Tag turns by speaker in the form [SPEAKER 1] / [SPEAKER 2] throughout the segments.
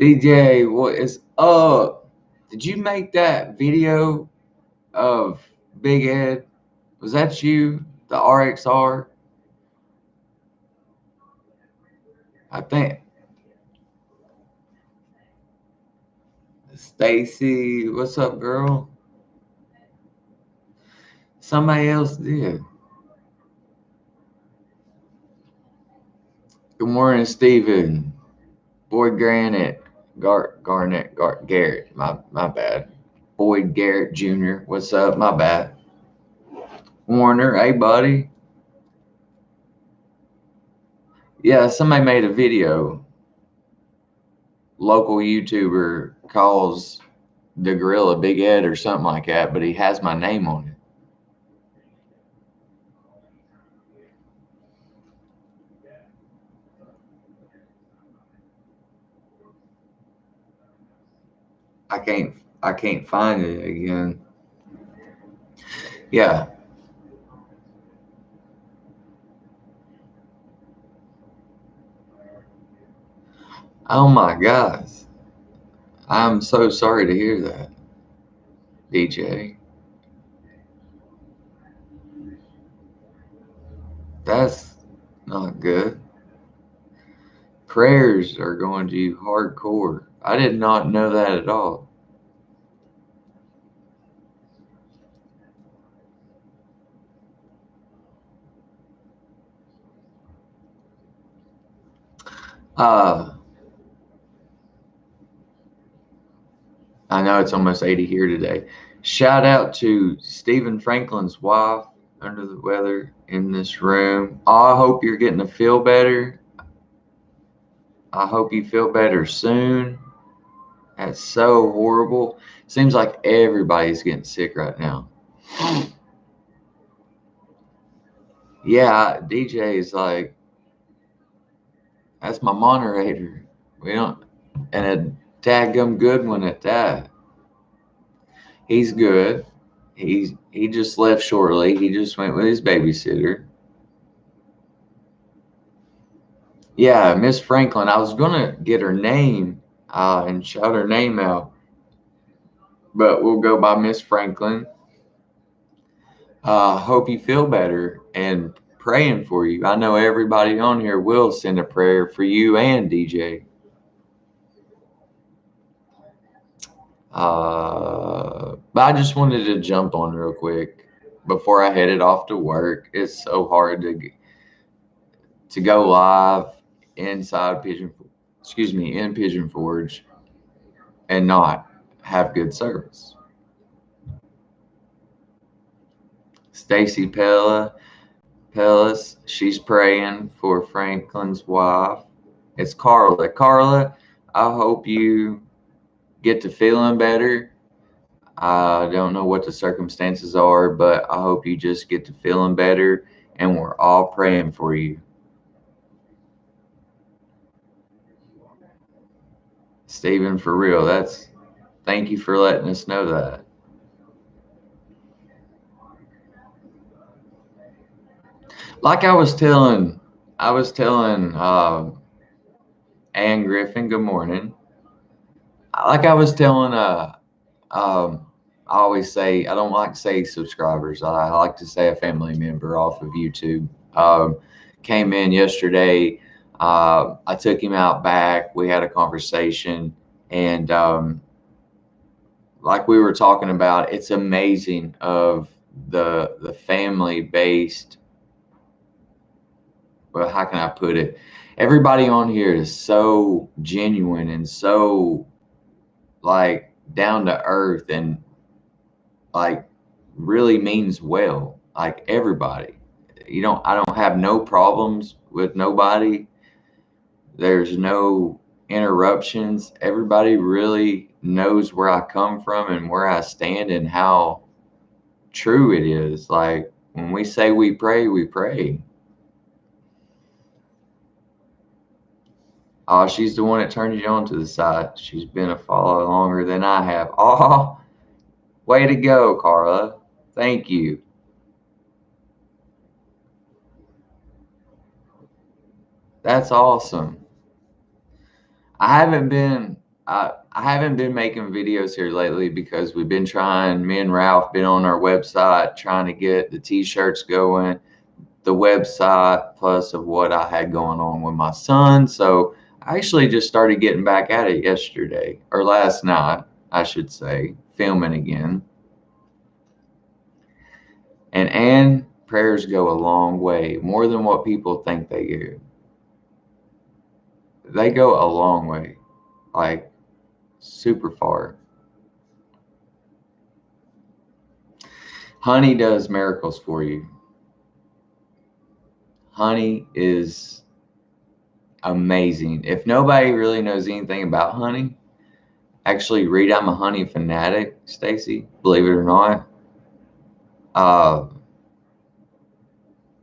[SPEAKER 1] DJ, what is up? Did you make that video of Big Ed? Was that you? The RXR? I think Stacy, what's up, girl? Somebody else did. Good morning, Steven. Boyd Garnett. Garrett. My bad. Boyd Garrett Jr. What's up? My bad. Warner, hey, buddy. Yeah, somebody made a video. Local YouTuber calls the gorilla Big Ed or something like that, but he has my name on it. I can't find it again. Yeah. Oh my gosh. I'm so sorry to hear that, DJ. That's not good. Prayers are going to you hardcore. I did not know that at all. Uh, I know it's almost 80 here today. Shout out to Stephen Franklin's wife, under the weather in this room. I hope you're getting to feel better. I hope you feel better soon. That's so horrible. Seems like everybody's getting sick right now. Yeah, DJ is like, that's my moderator. We don't, and a dadgum good one at that. He's good. He just left shortly. He just went with his babysitter. Yeah, Miss Franklin. I was gonna get her name and shout her name out, but we'll go by Miss Franklin. Hope you feel better and praying for you. I know everybody on here will send a prayer for you and DJ. But I just wanted to jump on real quick before I headed off to work. It's so hard to go live inside in Pigeon Forge and not have good service. Stacy Pellis, she's praying for Franklin's wife. It's Carla. Carla, I hope you get to feeling better. I don't know what the circumstances are, but I hope you just get to feeling better, and we're all praying for you. Stephen, for real, thank you for letting us know that. Like I was telling Ann Griffin, good morning. Like I was telling um, I always say I don't like to say subscribers. I like to say a family member off of YouTube. Came in yesterday. I took him out back. We had a conversation, and like we were talking about, it's amazing of the family based. Well, how can I put it? Everybody on here is so genuine and so like down to earth and like really means well. Like everybody. I don't have no problems with nobody. There's no interruptions. Everybody really knows where I come from and where I stand and how true it is. Like when we say we pray, we pray. Oh, she's the one that turned you on to the site. She's been a follower longer than I have. Oh, way to go, Carla. Thank you. That's awesome. I haven't been I haven't been making videos here lately because we've been trying, me and Ralph been on our website trying to get the t-shirts going, the website, plus of what I had going on with my son. So I actually just started getting back at it yesterday, or last night, I should say, filming again. And prayers go a long way, more than what people think they do. They go a long way, like super far. Honey does miracles for you. Honey is amazing. If nobody really knows anything about honey, actually read I'm a Honey Fanatic, Stacy, believe it or not.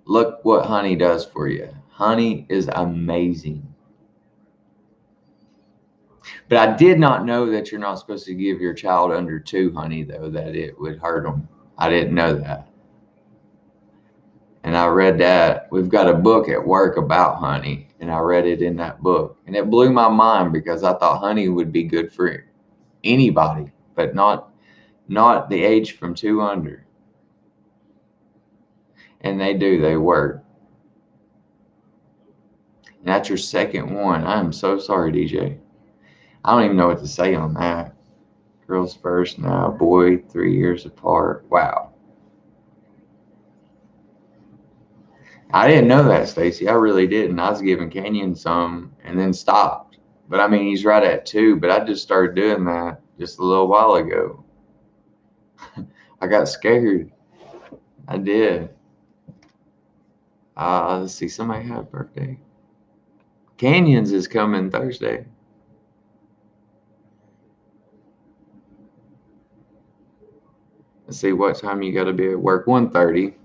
[SPEAKER 1] Look what honey does for you. Honey is amazing. But I did not know that you're not supposed to give your child under 2 honey, though, that it would hurt them. I didn't know that. And I read that. We've got a book at work about honey, and I read it in that book. And it blew my mind because I thought honey would be good for anybody, but not the age from 2 under. And they work. And that's your second one. I am so sorry, DJ. I don't even know what to say on that. Girls first now, boy 3 years apart. Wow. I didn't know that, Stacy. I really didn't. I was giving Canyon some and then stopped. But I mean, he's right at 2, but I just started doing that just a little while ago. I got scared. I did. Let's see, somebody had a birthday. Canyons is coming Thursday. Let's see what time you got to be at work. 1:30.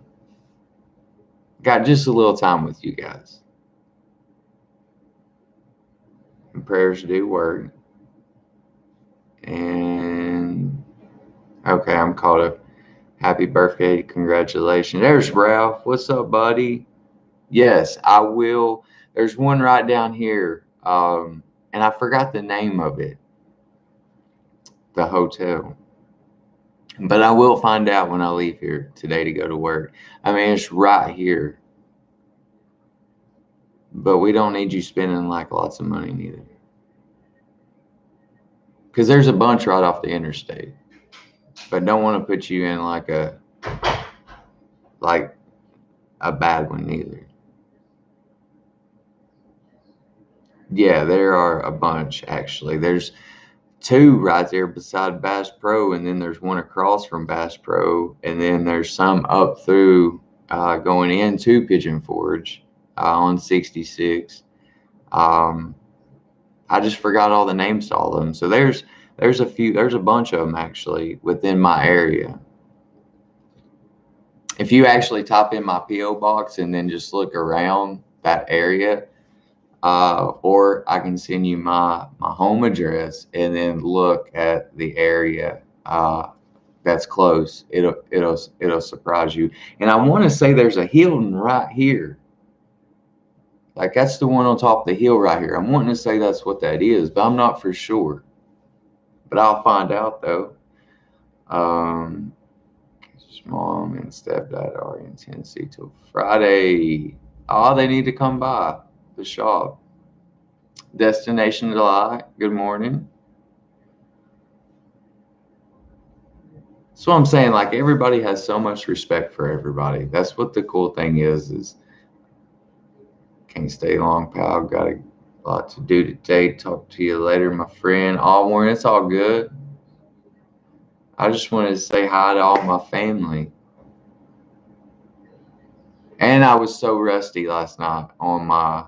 [SPEAKER 1] Got just a little time with you guys. And prayers do work. And okay, I'm caught up. Happy birthday. Congratulations. There's Ralph. What's up, buddy? Yes, I will. There's one right down here. And I forgot the name of it. The hotel. But I will find out when I leave here today to go to work. I mean, it's right here. But we don't need you spending like lots of money neither. Because there's a bunch right off the interstate. But don't want to put you in like a bad one either. Yeah, there are a bunch actually. There's 2 right there beside Bass Pro, and then there's one across from Bass Pro, and then there's some up through going into Pigeon Forge on 66. I just forgot all the names to all of them. So there's a bunch of them actually within my area. If you actually type in my P.O. box and then just look around that area, or I can send you my home address and then look at the area that's close. It'll surprise you. And I want to say there's a Hilton right here. Like that's the one on top of the hill right here. I'm wanting to say that's what that is, but I'm not for sure. But I'll find out though. Mom and stepdad are in Tennessee till Friday. Oh, they need to come by the shop. Destination Delight. Good morning. So I'm saying, like, everybody has so much respect for everybody. That's what the cool thing is can't stay long, pal. Got a lot to do today. Talk to you later, my friend. All morning. It's all good. I just wanted to say hi to all my family. And I was so rusty last night on my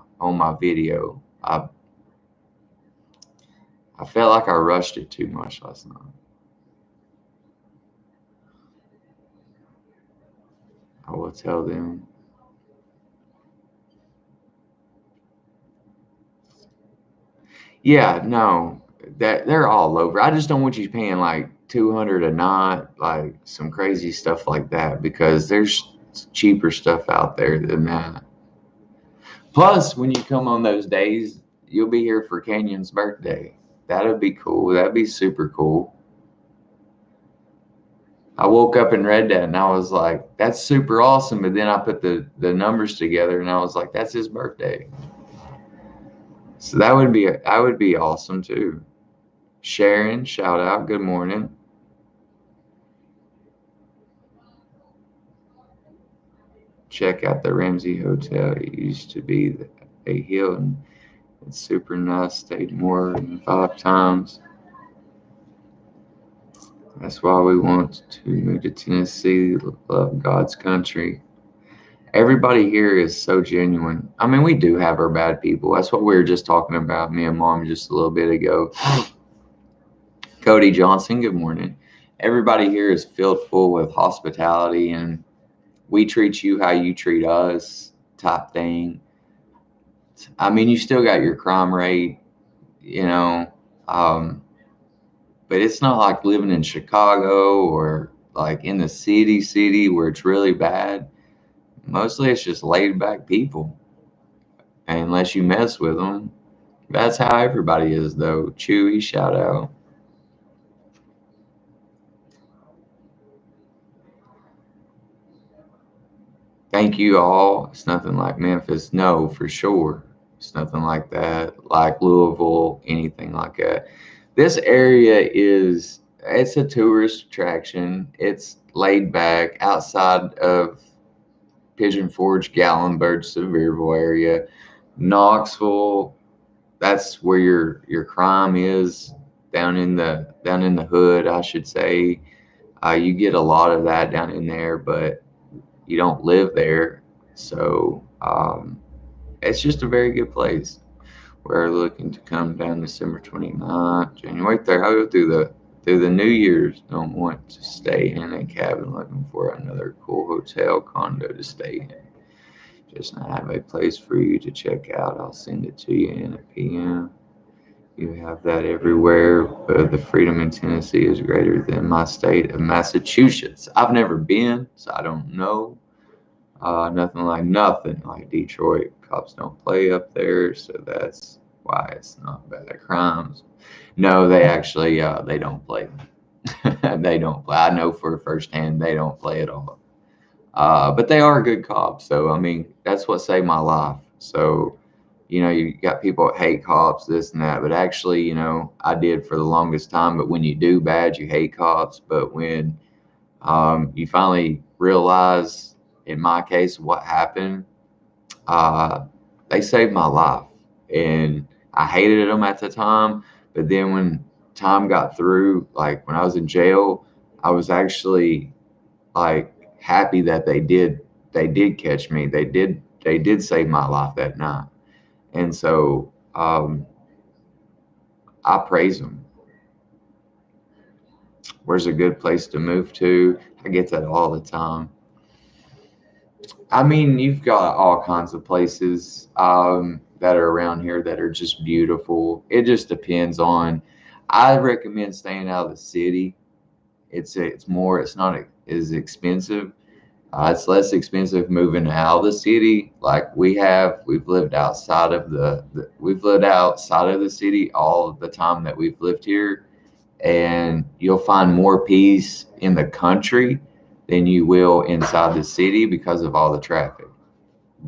[SPEAKER 1] video. I felt like I rushed it too much last night. I will tell them. Yeah, no, that they're all over. I just don't want you paying like 200 a night, like some crazy stuff like that, because there's cheaper stuff out there than that. Plus, when you come on those days, you'll be here for Canyon's birthday. That'd be cool. That'd be super cool. I woke up and read that and I was like, that's super awesome. But then I put the numbers together and I was like, that's his birthday. So I would be awesome too. Sharon, shout out, good morning. Check out the Ramsey Hotel. It used to be a Hilton. It's super nice. Stayed more than 5 times. That's why we want to move to Tennessee. Love God's country. Everybody here is so genuine. I mean, we do have our bad people. That's what we were just talking about, me and Mom, just a little bit ago. Cody Johnson, good morning. Everybody here is filled full with hospitality and we treat you how you treat us type thing. I mean, you still got your crime rate, you know, but it's not like living in Chicago or like in the city where it's really bad. Mostly it's just laid back people. And unless you mess with them, that's how everybody is, though. Chewy, shout out. Thank you all. It's nothing like Memphis. No, for sure. It's nothing like that, like Louisville, anything like that. This area it's a tourist attraction. It's laid back outside of Pigeon Forge, Gatlinburg, Sevierville area. Knoxville, that's where your crime is down in the hood, I should say. You get a lot of that down in there, but you don't live there, so it's just a very good place. We're looking to come down December 29th, January 3rd. I'll go through the New Year's. Don't want to stay in a cabin. Looking for another cool hotel condo to stay in. Just not have a place for you to check out. I'll send it to you in a PM. You have that everywhere, but the freedom in Tennessee is greater than my state of Massachusetts. I've never been, so I don't know. Nothing like Detroit. Cops don't play up there, so that's why it's not bad crimes. No, they actually they don't play. They don't play. I know for firsthand they don't play at all. But they are good cops. So I mean, that's what saved my life. So you got people that hate cops, this and that, but actually, I did for the longest time. But when you do bad, you hate cops. But when you finally realize, in my case, what happened, they saved my life, and I hated them at the time. But then when time got through, like when I was in jail, I was actually like happy that they did catch me. They did save my life that night. And so I praise them. Where's a good place to move to? I get that all the time. I mean, you've got all kinds of places that are around here that are just beautiful. It just depends on. I recommend staying out of the city. It's not as expensive. It's less expensive moving out of the city. Like we've lived outside of we've lived outside of the city all the time that we've lived here, and you'll find more peace in the country than you will inside the city because of all the traffic.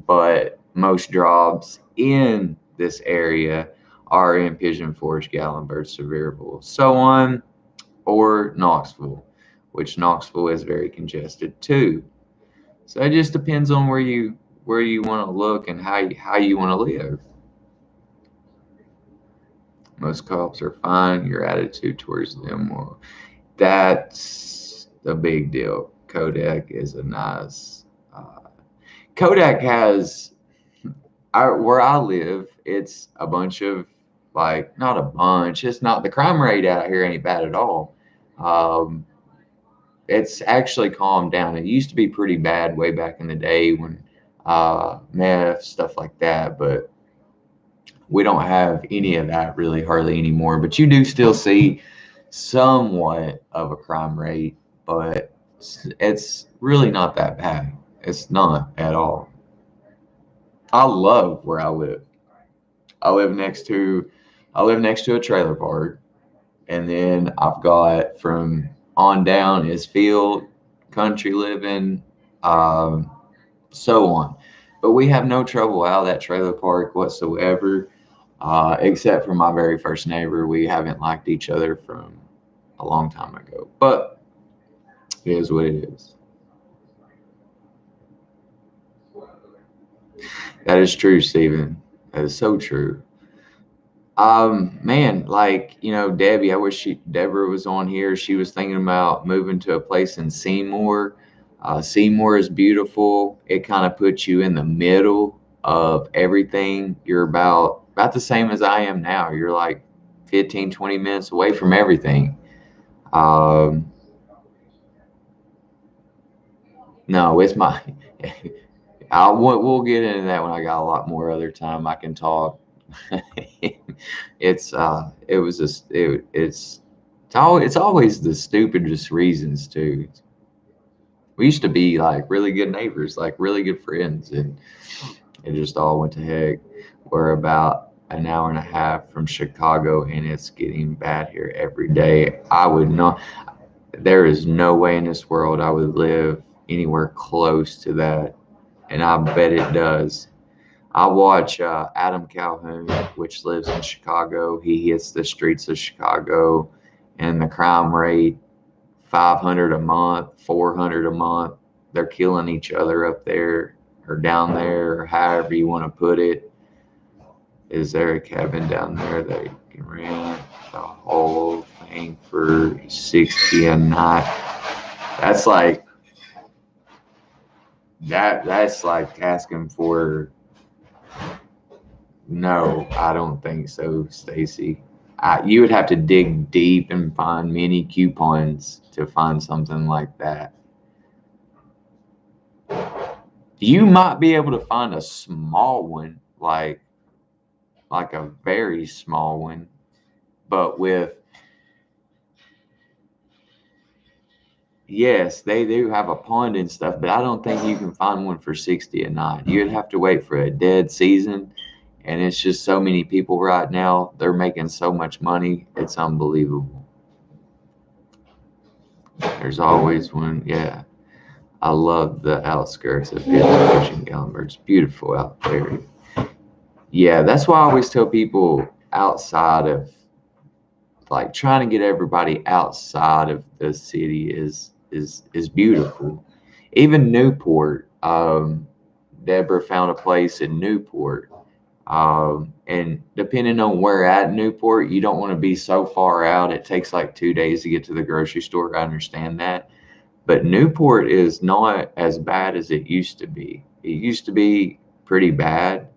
[SPEAKER 1] But most jobs in this area are in Pigeon Forge, Gatlinburg, Sevierville, so on, or Knoxville, which Knoxville is very congested too. So it just depends on where you want to look and how you want to live. Most cops are fine. Your attitude towards them, well, that's the big deal. Kodak is a nice. Kodak has where I live. It's a bunch of like not a bunch. It's not the crime rate out here ain't bad at all. Um, it's actually calmed down. It used to be pretty bad way back in the day when meth stuff like that, but we don't have any of that really hardly anymore. But you do still see somewhat of a crime rate, but it's really not that bad. It's not at all. I love where I live. I live next to I live next to a trailer park, and then I've got from on down is field, country living, um, so on. But we have no trouble out of that trailer park whatsoever, except for my very first neighbor. We haven't liked each other from a long time ago, but it is what it is. That is true, Stephen. That is so true. Man, like, Debbie, I wish Deborah was on here. She was thinking about moving to a place in Seymour. Seymour is beautiful. It kind of puts you in the middle of everything. You're about the same as I am now. You're like 15, 20 minutes away from everything. Um, no, it's my. We'll get into that when I got a lot more other time I can talk. It was just it's always the stupidest reasons too. We used to be like really good neighbors, like really good friends, and it just all went to heck. We're about an hour and a half from Chicago, and it's getting bad here every day. I would not. There is no way in this world I would live anywhere close to that, and I bet it does. I watch Adam Calhoun, which lives in Chicago. He hits the streets of Chicago, and the crime rate 500 a month, 400 a month. They're killing each other up there or down there, or however you want to put it. Is there a cabin down there that you can rent the whole thing for 60 a night? That's like That's like asking for. No, I don't think so, Stacy. You would have to dig deep and find many coupons to find something like that. You might be able to find a small one, like a very small one, but with yes, they do have a pond and stuff, but I don't think you can find one for 60 a night. You'd have to wait for a dead season, and it's just so many people right now. They're making so much money. It's unbelievable. There's always one. Yeah. I love the outskirts of Village and Gatlinburg. It's beautiful out there. Yeah, that's why I always tell people outside of like trying to get everybody outside of the city is beautiful. Even Newport, Deborah found a place in Newport. And depending on where at Newport, you don't want to be so far out. It takes like 2 days to get to the grocery store. I understand that. But Newport is not as bad as it used to be. It used to be pretty bad,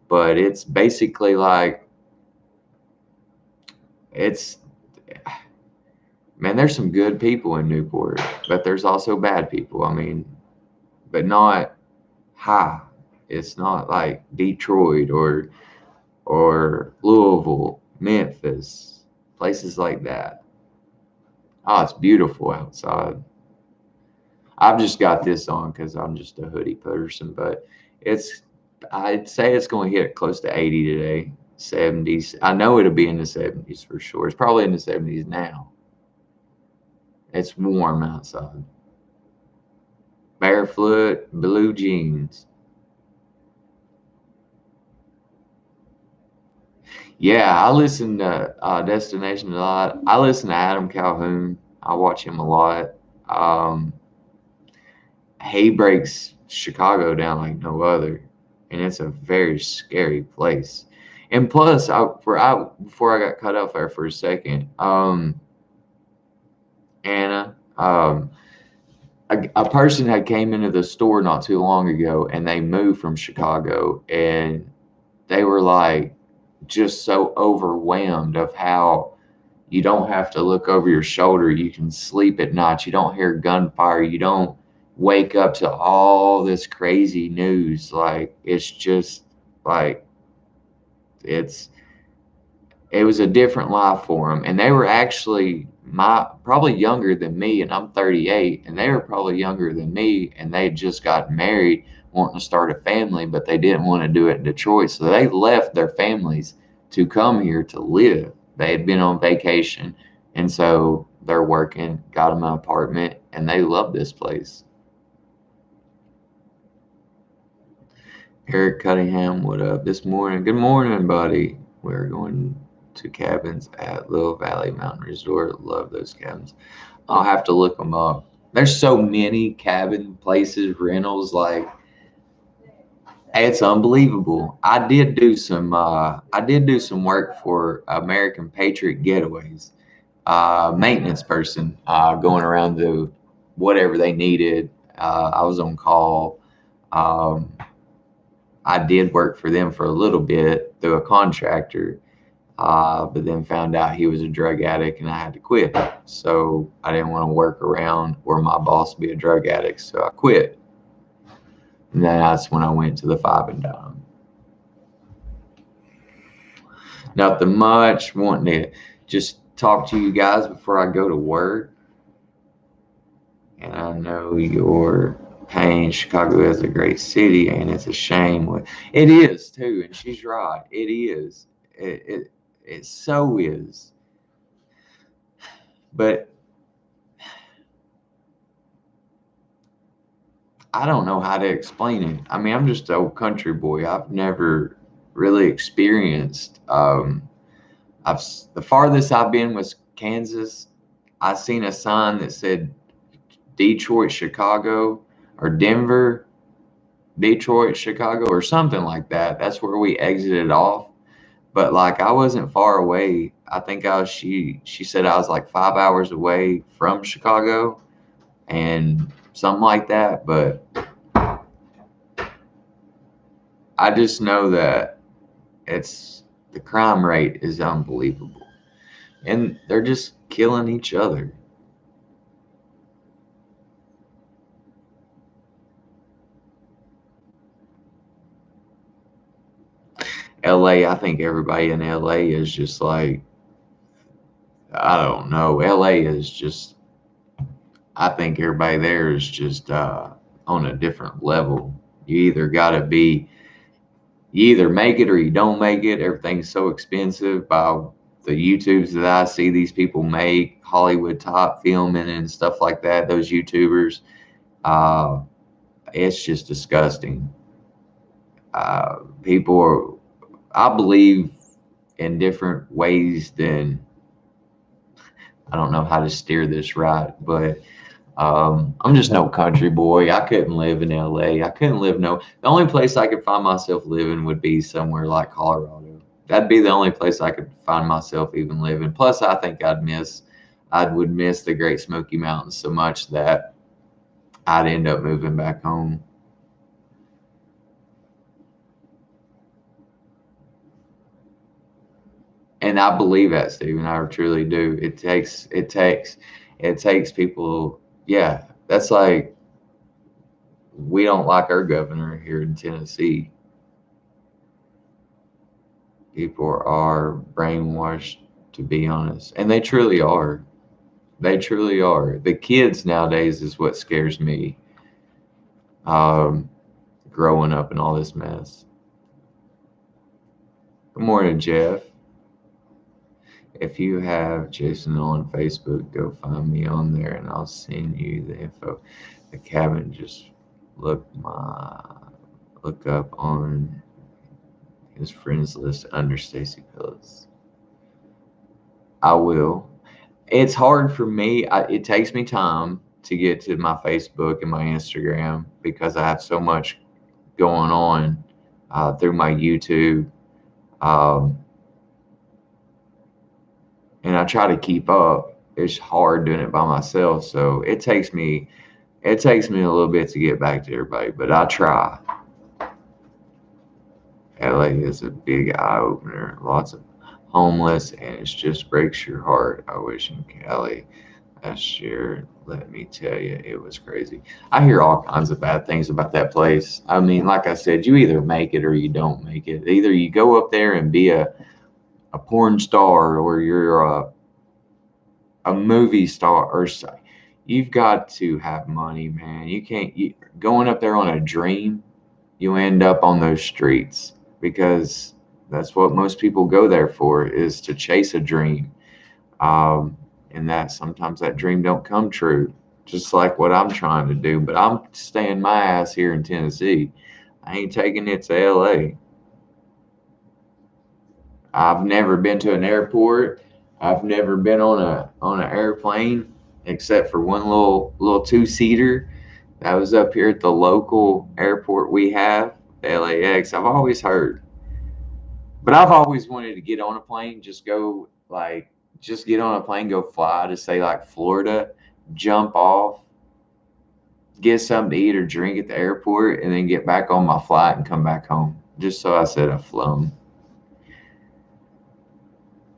[SPEAKER 1] but it's basically like it's man, there's some good people in Newport, but there's also bad people. I mean, but not high. It's not like Detroit or Louisville, Memphis, places like that. Oh, it's beautiful outside. I've just got this on because I'm just a hoodie person, but it's I'd say it's going to hit close to 80 today, 70s. I know it'll be in the 70s for sure. It's probably in the 70s now. It's warm outside. Barefoot, blue jeans. Yeah, I listen to Destination a lot. I listen to Adam Calhoun. I watch him a lot. Um, he breaks Chicago down like no other, and it's a very scary place. And plus, before I got cut off there for a second, Anna, a person had came into the store not too long ago, and they moved from Chicago, and they were like just so overwhelmed of how you don't have to look over your shoulder. You can sleep at night. You don't hear gunfire. You don't wake up to all this crazy news. Like it's just like it's it was a different life for them, and they were actually my probably younger than me, and I'm 38, and they were probably younger than me, and they just got married wanting to start a family, but they didn't want to do it in Detroit, so they left their families to come here to live. They had been on vacation, and so they're working, got them an apartment, and they love this place. Eric Cunningham, what up this morning? Good morning, buddy. We're going to cabins at Little Valley Mountain Resort. Love those cabins. I'll have to look them up. There's so many cabin places, rentals, like it's unbelievable. I did do some work for American Patriot Getaways, maintenance person, going around to whatever they needed. I was on call. Um, I did work for them for a little bit through a contractor, but then found out he was a drug addict and I had to quit. So I didn't want to work around or my boss be a drug addict, so I quit. And that's when I went to the Five and Dime. Nothing much. Wanting to just talk to you guys before I go to work. And I know you're pain. Chicago is a great city, and it's a shame. It is too, and she's right. It is. It so is. But I don't know how to explain it. I mean, I'm just an old country boy. I've never really experienced. The farthest I've been was Kansas. I seen a sign that said Detroit, Chicago, or Denver, Detroit, Chicago, or something like that. That's where we exited off. But like I wasn't far away. I think she said I was like 5 hours away from Chicago and something like that. But I just know that the crime rate is unbelievable. And they're just killing each other. LA, I think everybody in LA is just like, I don't know. LA is just, I think everybody there is just on a different level. You either make it or you don't make it. Everything's so expensive by the YouTubes that I see these people make, Hollywood top filming and stuff like that, those YouTubers. It's just disgusting. People are, I believe in different ways than, I don't know how to steer this right, but I'm just no country boy. I couldn't live in LA. I couldn't live the only place I could find myself living would be somewhere like Colorado. That'd be the only place I could find myself even living. Plus, I think I would miss the Great Smoky Mountains so much that I'd end up moving back home. And I believe that, Stephen. I truly do. It takes people. Yeah, that's like we don't like our governor here in Tennessee. People are brainwashed, to be honest, and they truly are. They truly are. The kids nowadays is what scares me. Growing up in all this mess. Good morning, Jeff. If you have Jason on Facebook, go find me on there and I'll send you the info. The cabin, just look up on his friends list under Stacy Pillows. I will. It's hard for me. It takes me time to get to my Facebook and my Instagram because I have so much going on through my YouTube. And I try to keep up. It's hard doing it by myself, so it takes me a little bit to get back to everybody, but I try. LA is a big eye opener. Lots of homeless, and it just breaks your heart. I wish in Cali last year. Let me tell you, it was crazy. I hear all kinds of bad things about that place. I mean, like I said, you either make it or you don't make it. Either you go up there and be a porn star or you're a movie star or you've got to have money, man. You can't going up there on a dream, you end up on those streets because That's what most people go there for, is to chase a dream. Um, and that sometimes that dream don't come true, just like what I'm trying to do. But I'm staying my ass here in Tennessee. I ain't taking it to LA. I've never been to an airport. I've never been on an airplane except for one little two seater that was up here at the local airport we have, LAX. I've always heard, but I've always wanted to get on a plane, just get on a plane, go fly to say like Florida, jump off, get something to eat or drink at the airport, and then get back on my flight and come back home. Just so I said I've flown.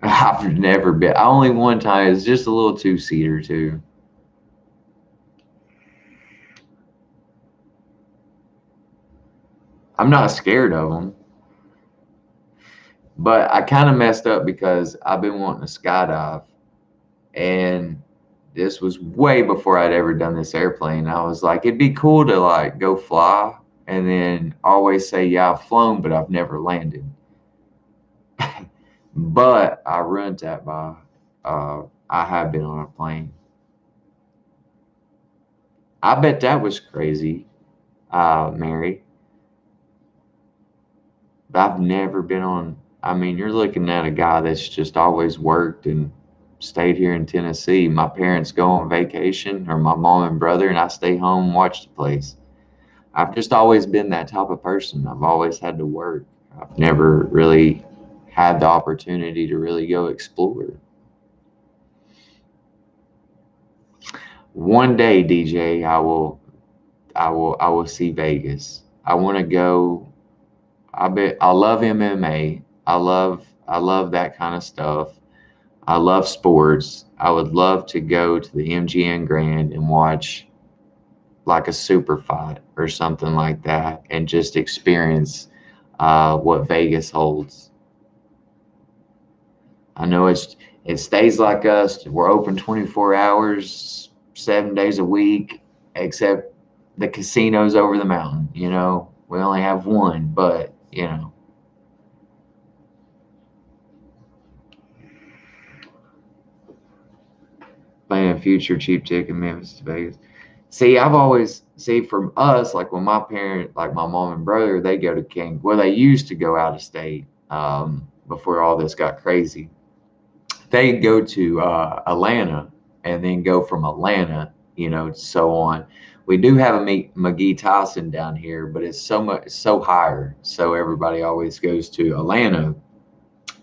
[SPEAKER 1] I've never been. I only one time. It's just a little two seater too. I'm not scared of them, but I kind of messed up because I've been wanting to skydive, and this was way before I'd ever done this airplane. I was like, it'd be cool to like go fly, and then always say, yeah, I've flown, but I've never landed. But I ruined that by I have been on a plane. I bet that was crazy, Mary. I've never been on. I mean, you're looking at a guy that's just always worked and stayed here in Tennessee. My parents go on vacation, or my mom and brother, and I stay home and watch the place. I've just always been that type of person. I've always had to work. I've never really had the opportunity to really go explore. One day, DJ, I will see Vegas. I want to go. I love MMA. I love that kind of stuff. I love sports. I would love to go to the MGM Grand and watch like a super fight or something like that, and just experience what Vegas holds. I know it stays like us. We're open 24 hours, 7 days a week, except the casinos over the mountain. We only have one, but playing future cheap ticket Memphis to Vegas. See, I've always see from us, like when my parent, like my mom and brother, they go to King. Well, they used to go out of state before all this got crazy. They go to Atlanta and then go from Atlanta, so on. We do have a McGee Tyson down here, but it's so much, so higher. So everybody always goes to Atlanta,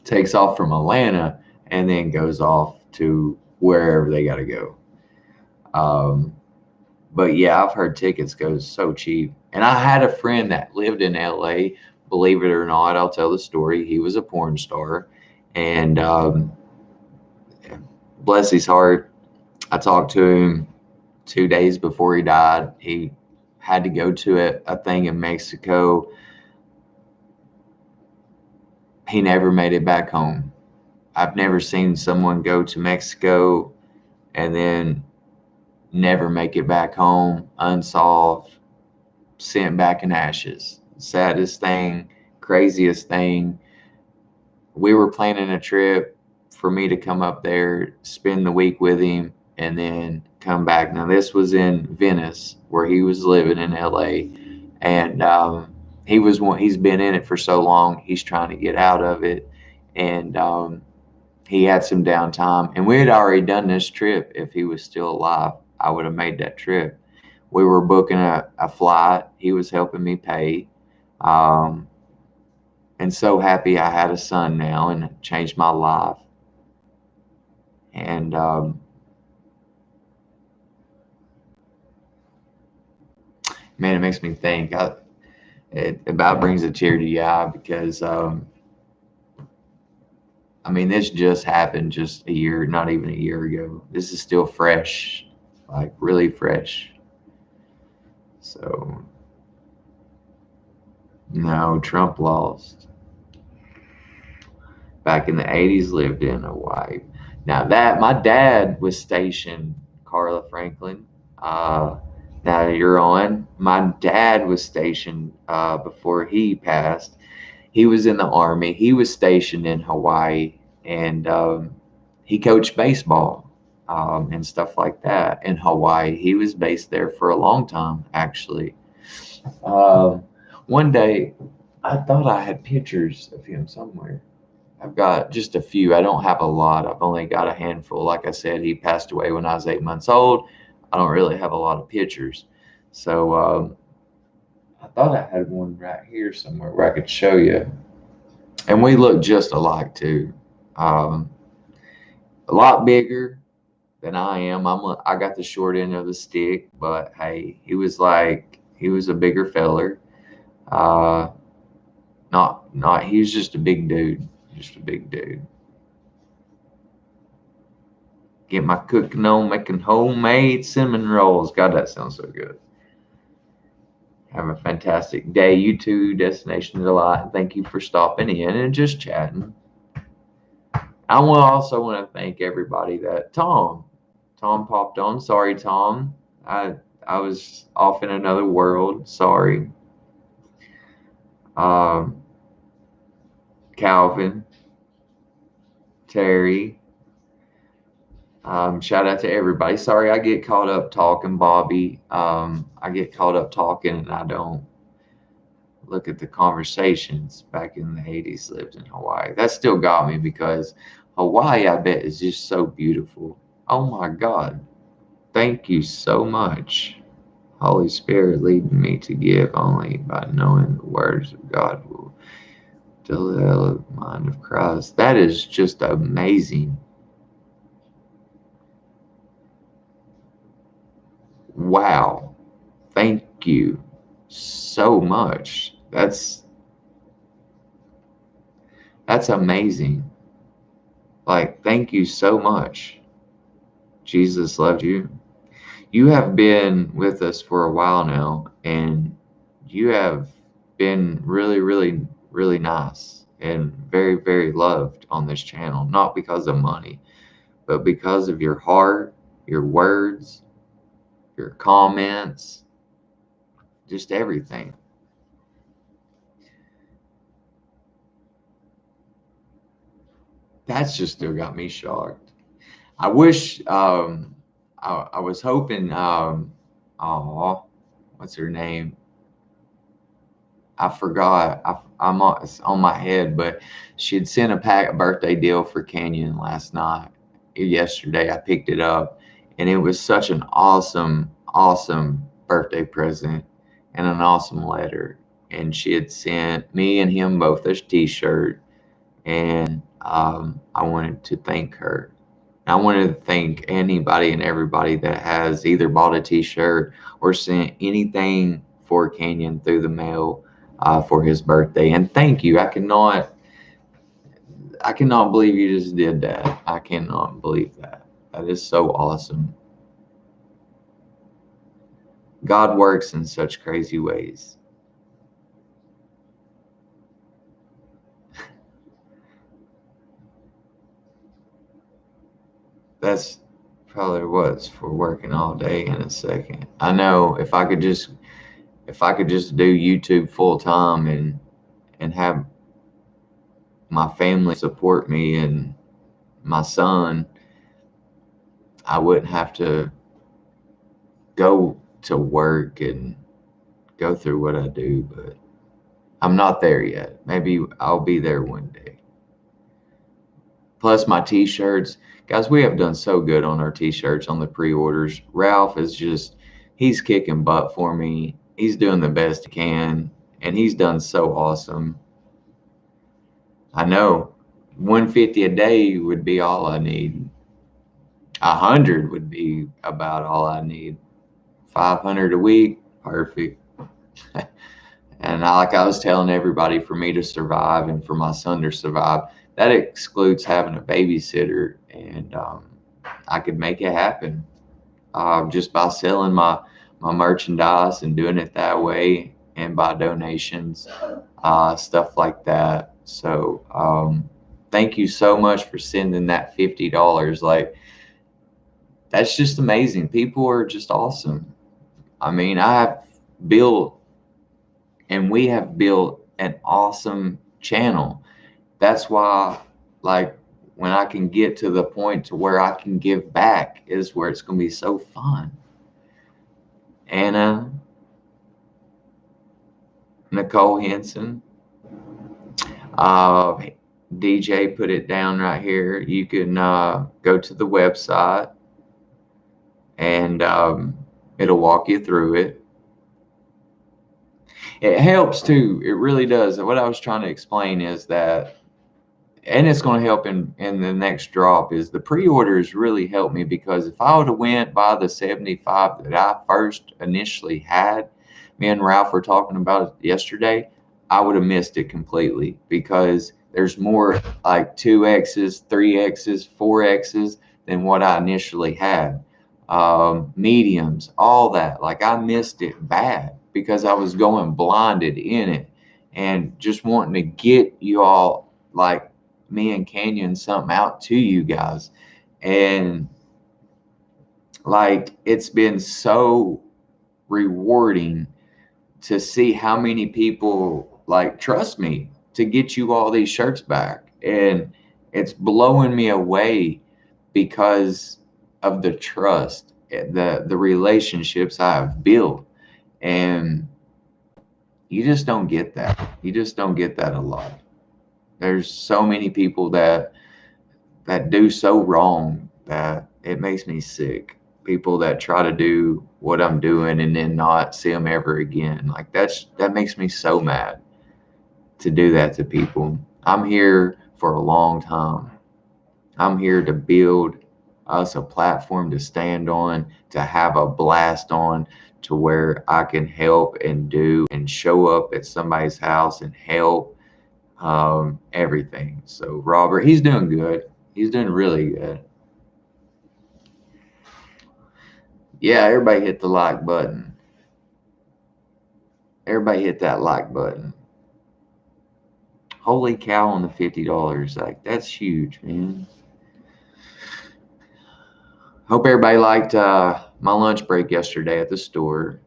[SPEAKER 1] takes off from Atlanta, and then goes off to wherever they got to go. Um, but yeah, I've heard tickets go so cheap. And I had a friend that lived in LA. Believe it or not, I'll tell the story. He was a porn star, and bless his heart, I talked to him 2 days before he died. He had to go to a thing in Mexico. He never made it back home. I've never seen someone go to Mexico and then never make it back home, unsolved, sent back in ashes. Saddest thing, craziest thing. We were planning a trip for me to come up there, spend the week with him, and then come back. Now, this was in Venice, where he was living in LA, and he's been in it for so long, he's trying to get out of it, and he had some downtime, and we had already done this trip. If he was still alive, I would have made that trip. We were booking a flight. He was helping me pay. Um, and so happy I had a son now, and it changed my life. And man, it makes me think. It about brings a tear to your eye because I mean, this just happened just a year, not even a year ago. This is still fresh, like really fresh. So no, Trump lost. Back in the 80s, lived in Hawaii. Now that my dad was stationed, Carla Franklin. Uh, Now you're on. My dad was stationed before he passed. he was in the Army. He was stationed in Hawaii, and he coached baseball and stuff like that in Hawaii. He was based there for a long time, actually. Um, One day, I thought I had pictures of him somewhere. I've got just a few. I don't have a lot. I've only got a handful. Like I said, he passed away when I was 8 months old. I don't really have a lot of pictures. So I thought I had one right here somewhere where I could show you. And we look just alike too. Um, a lot bigger than I am. I got the short end of the stick, but hey, he was a bigger feller. Uh, not he was just a big dude, just a big dude. Get my cooking on, making homemade cinnamon rolls. God, that sounds so good. Have a fantastic day, you too, Destination Delight. Thank you for stopping in and just chatting. I also want to thank everybody that Tom popped on. Sorry, Tom. I was off in another world. Sorry. Um, Calvin, Terry. Shout out to everybody. Sorry, I get caught up talking, Bobby. I get caught up talking and I don't look at the conversations. Back in the 80s, lived in Hawaii. That still got me because Hawaii, I bet, is just so beautiful. Oh my God. Thank you so much. Holy Spirit leading me to give only by knowing the words of God will develop the mind of Christ. That is just amazing. Wow. Thank you so much. That's amazing. Like, thank you so much. Jesus loved you. You have been with us for a while now, and you have been really, really, really nice and very, very loved on this channel. Not because of money, but because of your heart, your words, your comments, just everything. That's just still got me shocked. I wish I was hoping oh, what's her name? I forgot. I'm on, it's on my head, but she had sent a birthday deal for Canyon last night. Yesterday, I picked it up, and it was such an awesome, awesome birthday present and an awesome letter. And she had sent me and him both a T-shirt, and I wanted to thank her. I wanted to thank anybody and everybody that has either bought a T-shirt or sent anything for Canyon through the mail for his birthday. And thank you. I cannot believe you just did that. I cannot believe that. That is so awesome. God works in such crazy ways. That's probably what's for working all day in a second. I know if I could just do YouTube full time and have my family support me and my son, I wouldn't have to go to work and go through what I do, but I'm not there yet. Maybe I'll be there one day. Plus my t-shirts. Guys, we have done so good on our t-shirts on the pre-orders. Ralph is just, he's kicking butt for me. He's doing the best he can, and he's done so awesome. I know 150 a day would be all I need. 100 would be about all I need. 500 a week, perfect. And like I was telling everybody, for me to survive and for my son to survive, that excludes having a babysitter, and I could make it happen just by selling my merchandise and doing it that way, and by donations, stuff like that. So thank you so much for sending that $50. Like, that's just amazing. People are just awesome. I mean, I have built, and we have built an awesome channel. That's why, like, when I can get to the point to where I can give back is where it's going to be so fun. Anna, Nicole Henson, DJ put it down right here. You can go to the website and it'll walk you through it. It helps too. It really does. What I was trying to explain is that, and it's going to help in the next drop, is the pre-orders really helped me, because if I would have went by the 75 that I first initially had, me and Ralph were talking about it yesterday, I would have missed it completely, because there's more like 2Xs, 3Xs, 4Xs than what I initially had. Mediums, all that. Like, I missed it bad because I was going blinded in it and just wanting to get you all, like me and Canyon, something out to you guys. And like, it's been so rewarding to see how many people like trust me to get you all these shirts back. And it's blowing me away because of the trust, the relationships I've built. And you just don't get that. You just don't get that a lot. There's so many people that do so wrong that it makes me sick. People that try to do what I'm doing and then not see them ever again. Like, that makes me so mad to do that to people. I'm here for a long time. I'm here to build us a platform to stand on, to have a blast on, to where I can help and do and show up at somebody's house and help, everything. So Robert, he's doing good. He's doing really good. Yeah, everybody hit the like button. Everybody hit that like button. Holy cow on the $50. Like, that's huge, man. Hope everybody liked my lunch break yesterday at the store.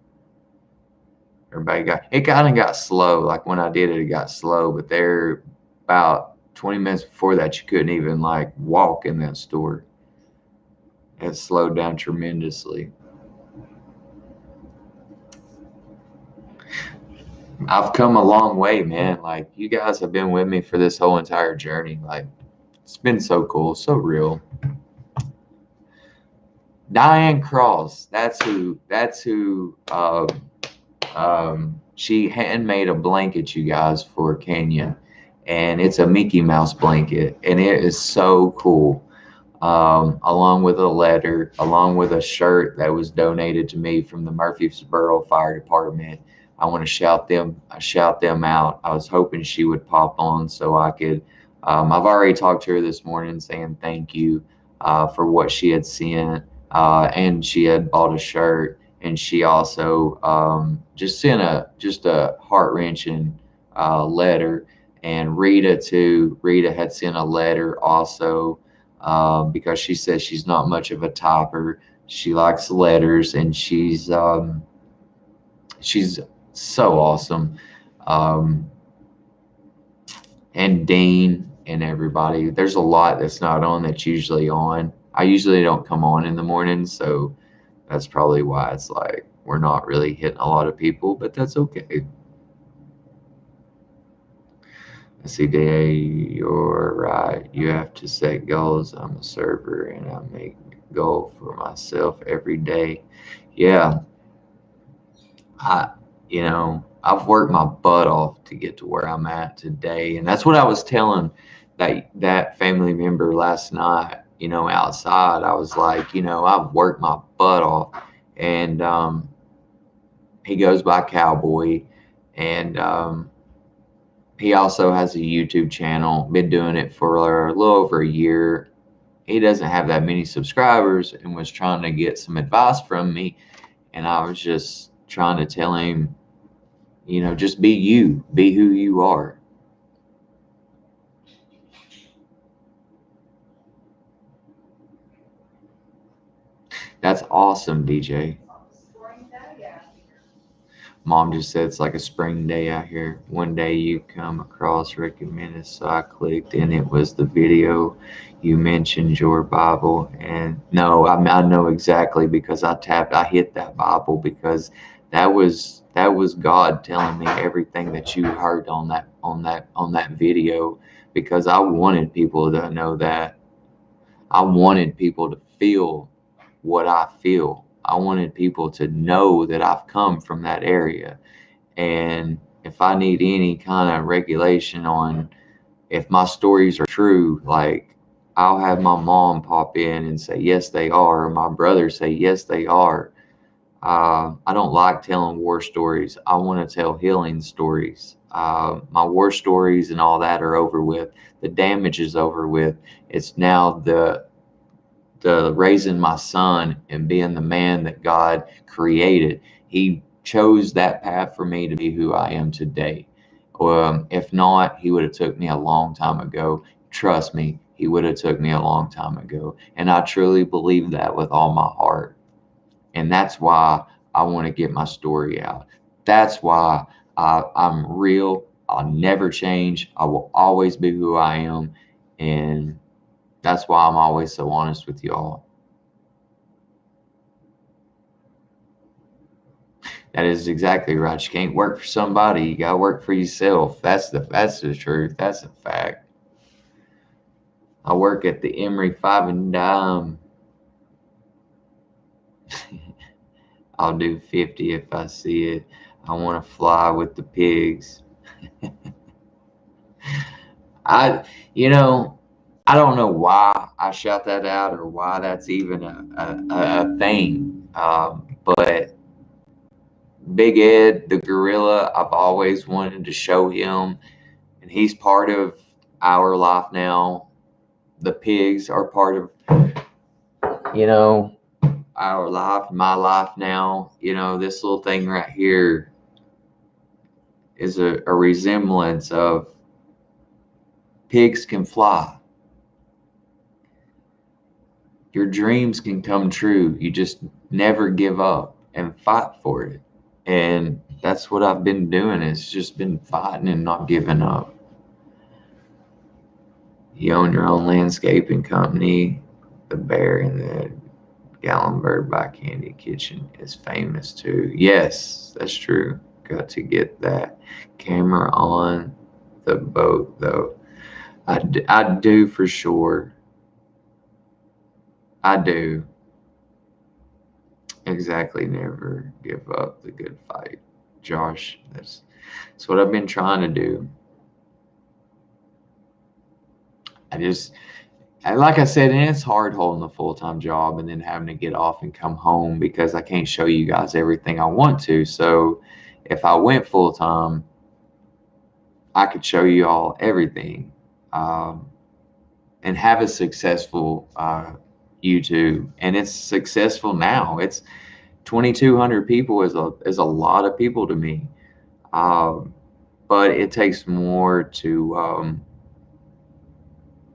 [SPEAKER 1] Everybody it kind of got slow. Like, when I did it, it got slow. But there, about 20 minutes before that, you couldn't even like walk in that store. It slowed down tremendously. I've come a long way, man. Like, you guys have been with me for this whole entire journey. Like, it's been so cool, so real. Diane Cross, that's who. She handmade a blanket, you guys, for Canyon, and it's a Mickey Mouse blanket, and it is so cool. Along with a letter, along with a shirt that was donated to me from the Murfreesboro Fire Department. I want to shout them out. I was hoping she would pop on so I could. I've already talked to her this morning saying thank you for what she had sent, and she had bought a shirt, and she also just sent a heart wrenching letter. And Rita had sent a letter also, because she says she's not much of a typer. She likes letters, and she's so awesome. Um, and Dean and everybody. There's a lot that's not on that's usually on. I usually don't come on in the morning, so that's probably why it's like we're not really hitting a lot of people, but that's okay. I see, Day, you're right. You have to set goals. I'm a server and I make a goal for myself every day. Yeah, I, I've worked my butt off to get to where I'm at today, and that's what I was telling that family member last night. Outside, I was like, I've worked my butt off, and he goes by Cowboy, and he also has a YouTube channel. Been doing it for a little over a year. He doesn't have that many subscribers, and was trying to get some advice from me, and I was just trying to tell him, just be you, be who you are. That's awesome, DJ. Mom just said it's like a spring day out here. One day you come across recommended, so I clicked, and it was the video. You mentioned your Bible, and no, I know exactly because I hit that Bible because that was God telling me everything that you heard on that video, because I wanted people to know that. I wanted people to feel what I feel. I wanted people to know that I've come from that area. And if I need any kind of regulation on if my stories are true, like I'll have my mom pop in and say, yes, they are, or my brother say, yes, they are. I don't like telling war stories. I want to tell healing stories. My war stories and all that are over with. The damage is over with. It's now the raising my son and being the man that God created. He chose that path for me to be who I am today. If not, he would have took me a long time ago. Trust me, he would have took me a long time ago. And I truly believe that with all my heart. And that's why I want to get my story out. That's why I'm real. I'll never change. I will always be who I am. And that's why I'm always so honest with y'all. That is exactly right. You can't work for somebody. You gotta work for yourself. That's the truth. That's a fact. I work at the Emory Five and Dime. I'll do 50 if I see it. I want to fly with the pigs. I, you know, I don't know why I shout that out or why that's even a thing. But Big Ed, the gorilla, I've always wanted to show him, and he's part of our life now. The pigs are part of, you know, our life, my life now. This little thing right here is a resemblance of pigs can fly. Your dreams can come true. You just never give up and fight for it. And that's what I've been doing. It's just been fighting and not giving up. You own your own landscaping company. The Bear in the Gallenberg by Candy Kitchen is famous too. Yes, that's true. Got to get that camera on the boat though. I do for sure. I do. Exactly. Never give up the good fight. Josh, that's what I've been trying to do. I just, and like I said, and it's hard holding a full-time job and then having to get off and come home because I can't show you guys everything I want to. So if I went full-time, I could show you all everything, um, and have a successful YouTube. And it's successful now. It's 2,200 people is a lot of people to me. Um, but it takes more to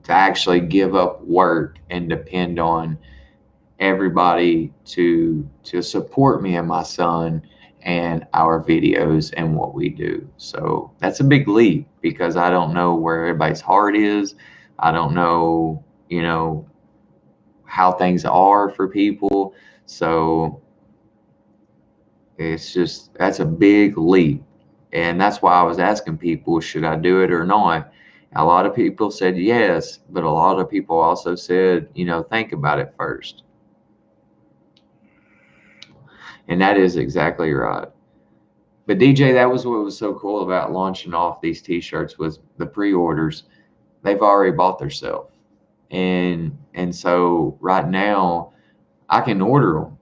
[SPEAKER 1] actually give up work and depend on everybody to support me and my son and our videos and what we do. So that's a big leap because I don't know where everybody's heart is. I don't know, how things are for people. So that's a big leap. And that's why I was asking people, should I do it or not? A lot of people said yes, but a lot of people also said, think about it first. And that is exactly right. But DJ, that was what was so cool about launching off these t-shirts was the pre-orders. They've already bought themselves. And so right now I can order them.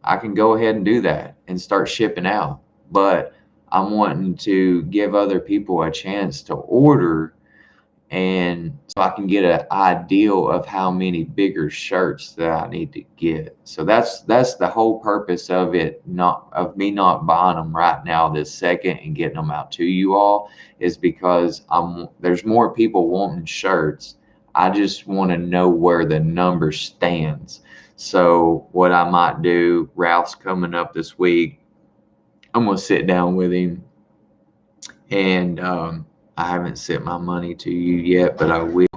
[SPEAKER 1] I can go ahead and do that and start shipping out. But I'm wanting to give other people a chance to order, and so I can get an idea of how many bigger shirts that I need to get. So that's the whole purpose of it, not of me not buying them right now this second and getting them out to you all, is because there's more people wanting shirts. I just want to know where the number stands. So what I might do, Ralph's coming up this week. I'm gonna sit down with him, and I haven't sent my money to you yet, but I will.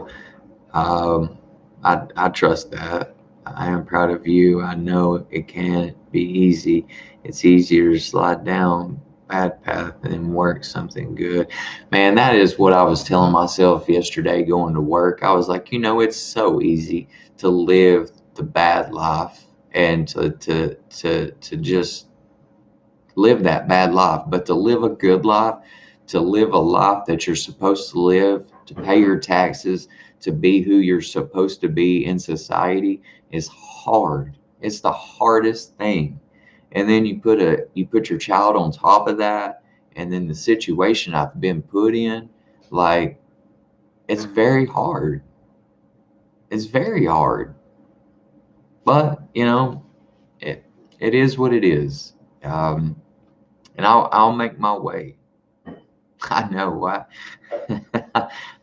[SPEAKER 1] Um, I trust that. I am proud of you. I know it can't be easy. It's easier to slide down bad path than work something good. Man, that is what I was telling myself yesterday going to work. I was like, it's so easy to live the bad life and to just live that bad life, but to live a good life, to live a life that you're supposed to live, to pay your taxes, to be who you're supposed to be in society is hard. It's the hardest thing. And then you put your child on top of that, and then the situation I've been put in, like it's very hard. It's very hard. But, it it is what it is. And I'll make my way. I know what.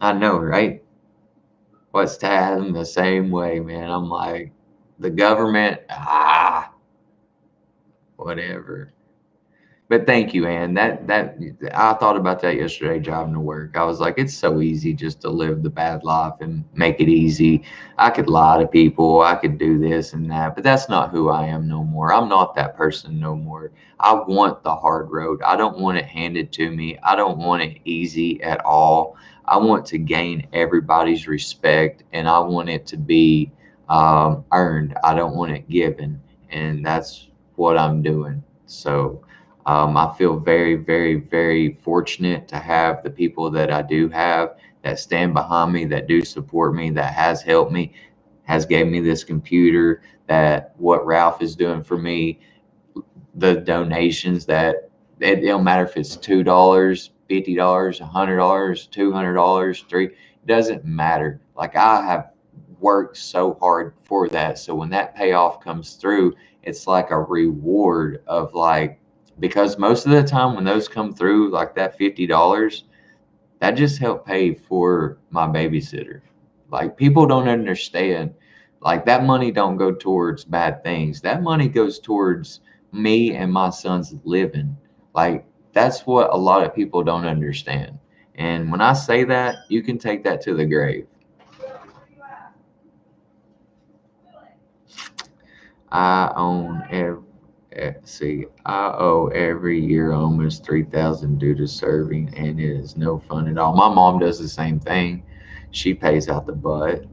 [SPEAKER 1] I know, right? What's Tad the same way, man? I'm like, the government, whatever. But thank you, Ann. That I thought about that yesterday driving to work. I was like, it's so easy just to live the bad life and make it easy. I could lie to people, I could do this and that, but that's not who I am no more. I'm not that person no more. I want the hard road. I don't want it handed to me. I don't want it easy at all. I want to gain everybody's respect, and I want it to be earned. I don't want it given, and that's what I'm doing. So. I feel very, very, very fortunate to have the people that I do have that stand behind me, that do support me, that has helped me, has gave me this computer, that what Ralph is doing for me, the donations that it don't matter if it's $2, $50, $100, $200, it doesn't matter. Like I have worked so hard for that. So when that payoff comes through, it's like a reward of like, because most of the time when those come through, like that $50, that just helped pay for my babysitter. Like people don't understand, like that money don't go towards bad things. That money goes towards me and my son's living. Like that's what a lot of people don't understand. And when I say that, you can take that to the grave. I own every See, I owe every year almost 3,000 due to serving, and it is no fun at all. My mom does the same thing. She pays out the butt.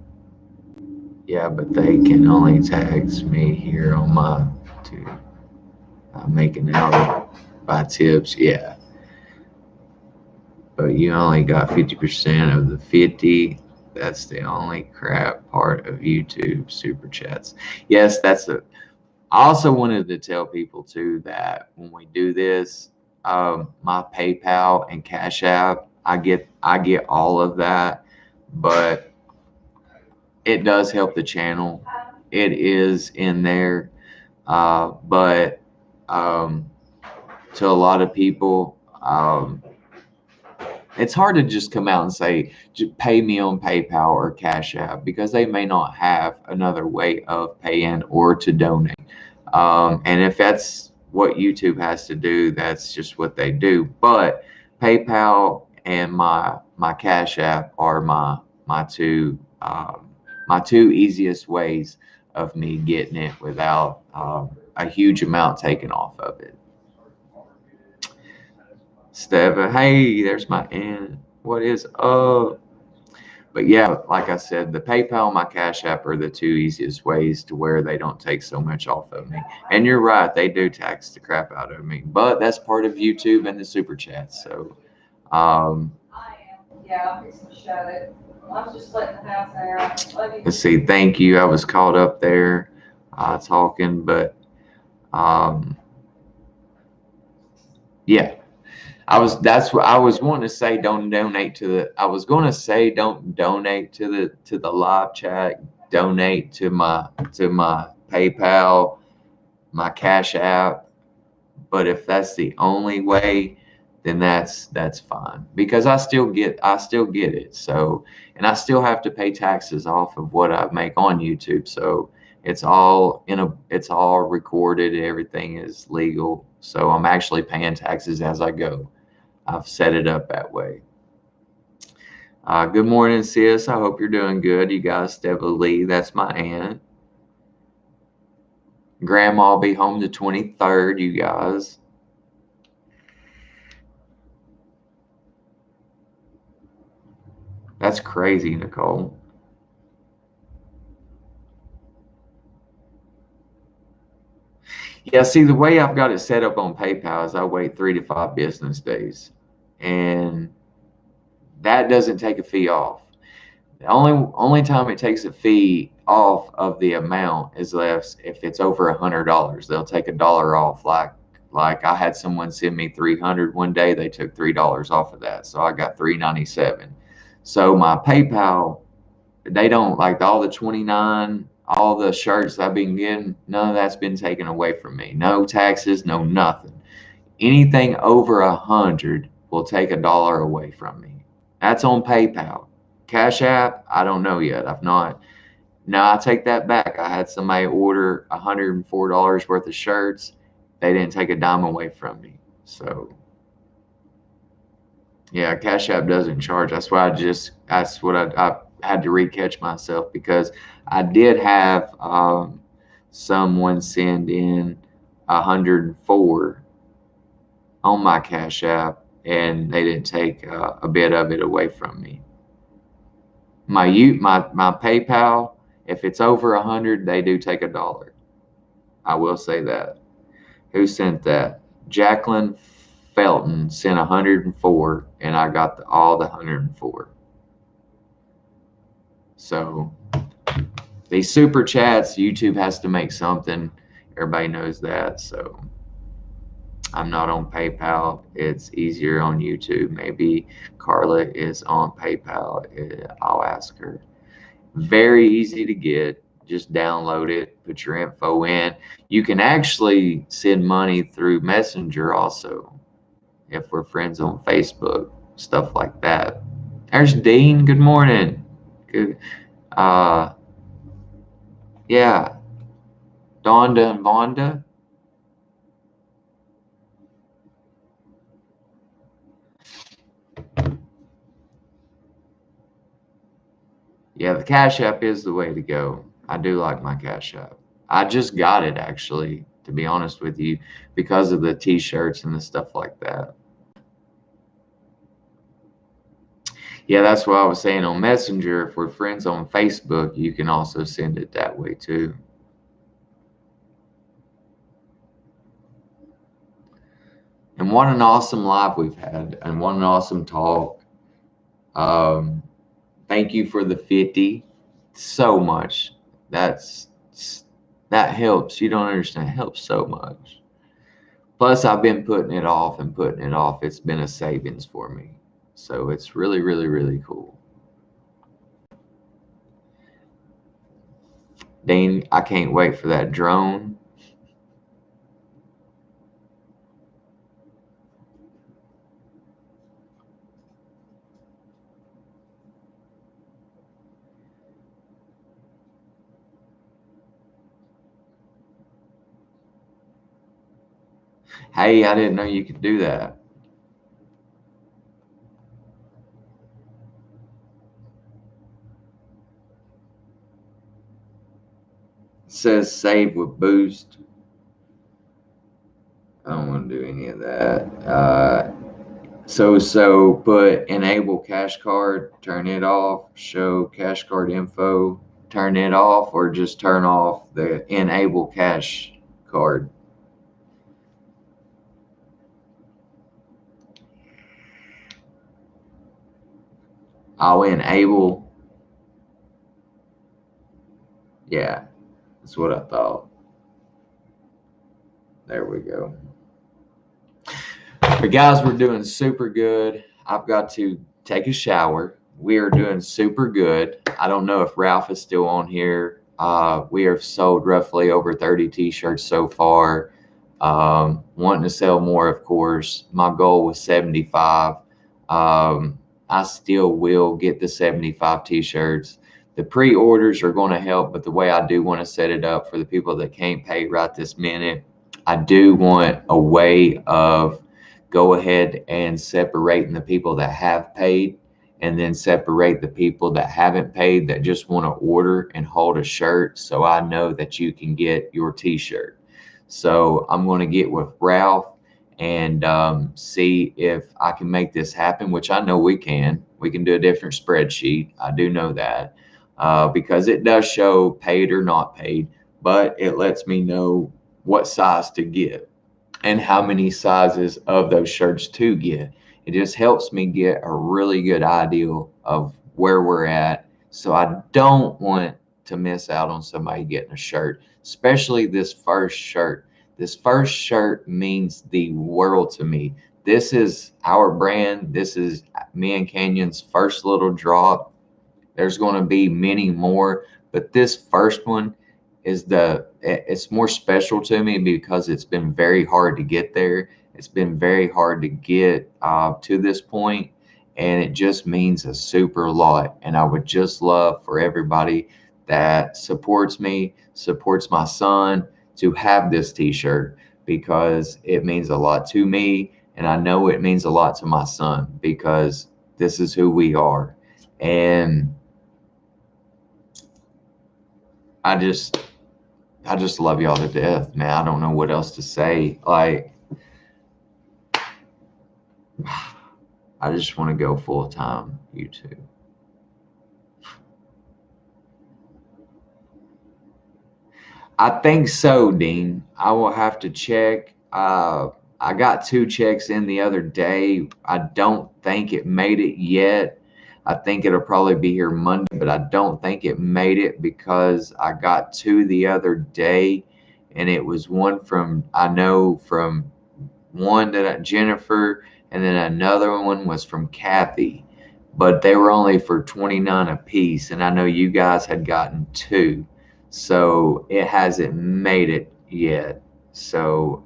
[SPEAKER 1] Yeah, but they can only tax me here on my to making out by tips. Yeah, but you only got 50% of the 50. That's the only crap part of YouTube super chats. Yes, that's a I also wanted to tell people too that when we do this, my PayPal and Cash App, I get all of that, but it does help the channel. It is in there, but um, to a lot of people, it's hard to just come out and say, pay me on PayPal or Cash App because they may not have another way of paying or to donate. And if that's what YouTube has to do, that's just what they do. But PayPal and my Cash App are my two easiest ways of me getting it without a huge amount taken off of it. Steva, hey, there's my aunt. What is up? But yeah, like I said, the PayPal and my Cash App are the two easiest ways to where they don't take so much off of me. And you're right, they do tax the crap out of me, but that's part of YouTube and the super chats. So,
[SPEAKER 2] Yeah, I'm fixing to shut it. I was just letting the house air out.
[SPEAKER 1] Let's see. Thank you. I was caught up there talking, but yeah. That's what I was going to say. Don't donate to the. I was going to say don't donate to the live chat. Donate to my PayPal, my Cash App. But if that's the only way, then that's fine because I still get it. So and I still have to pay taxes off of what I make on YouTube. So It's all it's all recorded. Everything is legal. So I'm actually paying taxes as I go. I've set it up that way. Good morning, sis. I hope you're doing good. You guys, Stella Lee, that's my aunt. Grandma will be home the 23rd, you guys. That's crazy, Nicole. Yeah, see, the way I've got it set up on PayPal is I wait 3 to 5 business days, and that doesn't take a fee off. The only time it takes a fee off of the amount is if it's over $100. They'll take $1 off. Like I had someone send me 300 one day. They took $3 off of that, so I got 397. So my PayPal, they don't like all the 29, all the shirts I've been getting. None of that's been taken away from me. No taxes, no nothing. Anything over 100 will take $1 away from me. That's on PayPal. Cash App, I don't know yet. I've not. Now I take that back. I had somebody order $104 worth of shirts. They didn't take a dime away from me. So yeah, Cash App doesn't charge. That's why I had to recatch myself, because I did have someone send in 104 on my Cash App, and they didn't take a bit of it away from me. My PayPal, if it's over 100, they do take $1. I will say that. Who sent that? Jacqueline Felton sent 104, and I got all the 104. So these super chats, YouTube has to make something. Everybody knows that. So I'm not on PayPal. It's easier on YouTube. Maybe Carla is on PayPal. I'll ask her. Very easy to get. Just download it, put your info in. You can actually send money through Messenger also, if we're friends on Facebook, stuff like that. There's Dean. Good morning. Good. Yeah. Donda and Vonda. Yeah, the Cash App is the way to go. I do like my Cash App. I just got it, actually, to be honest with you, because of the T-shirts and the stuff like that. Yeah, that's what I was saying on Messenger. If we're friends on Facebook, you can also send it that way too. And what an awesome live we've had, and what an awesome talk. Thank you for the 50 so much. That helps. You don't understand. It helps so much. Plus, I've been putting it off and putting it off. It's been a savings for me. So it's really, really, really cool. Dean, I can't wait for that drone. Hey, I didn't know you could do that. It says save with boost. I don't want to do any of that. So put enable cash card, turn it off, show cash card info, turn it off, or just turn off the enable cash card. I'll enable. Yeah, that's what I thought. There we go. But guys, we're doing super good. I've got to take a shower. We are doing super good. I don't know if Ralph is still on here. We have sold roughly over 30 t-shirts so far. Wanting to sell more, of course. My goal was 75. I still will get the 75 t-shirts. The pre-orders are going to help, but the way I do want to set it up for the people that can't pay right this minute, I do want a way of go ahead and separating the people that have paid, and then separate the people that haven't paid that just want to order and hold a shirt, so I know that you can get your t-shirt. So I'm going to get with Ralph and see if I can make this happen, which I know we can. We can do a different spreadsheet. I do know that because it does show paid or not paid, but it lets me know what size to get and how many sizes of those shirts to get. It just helps me get a really good idea of where we're at. So I don't want to miss out on somebody getting a shirt, especially this first shirt. This first shirt means the world to me. This is our brand. This is me and Canyon's first little drop. There's going to be many more, but this first one is it's more special to me because it's been very hard to get there. It's been very hard to get to this point, and it just means a super lot. And I would just love for everybody that supports me, supports my son, to have this t-shirt because it means a lot to me, and I know it means a lot to my son because this is who we are. And I just love y'all to death, man. I don't know what else to say. Like, I just want to go full time YouTube. I think so, Dean. I will have to check. I got 2 checks in the other day. I don't think it made it yet. I think it'll probably be here Monday, but I don't think it made it because I got 2 the other day, and it was one from one that Jennifer, and then another one was from Kathy, but they were only for 29 a piece, and I know you guys had gotten 2, so it hasn't made it yet. So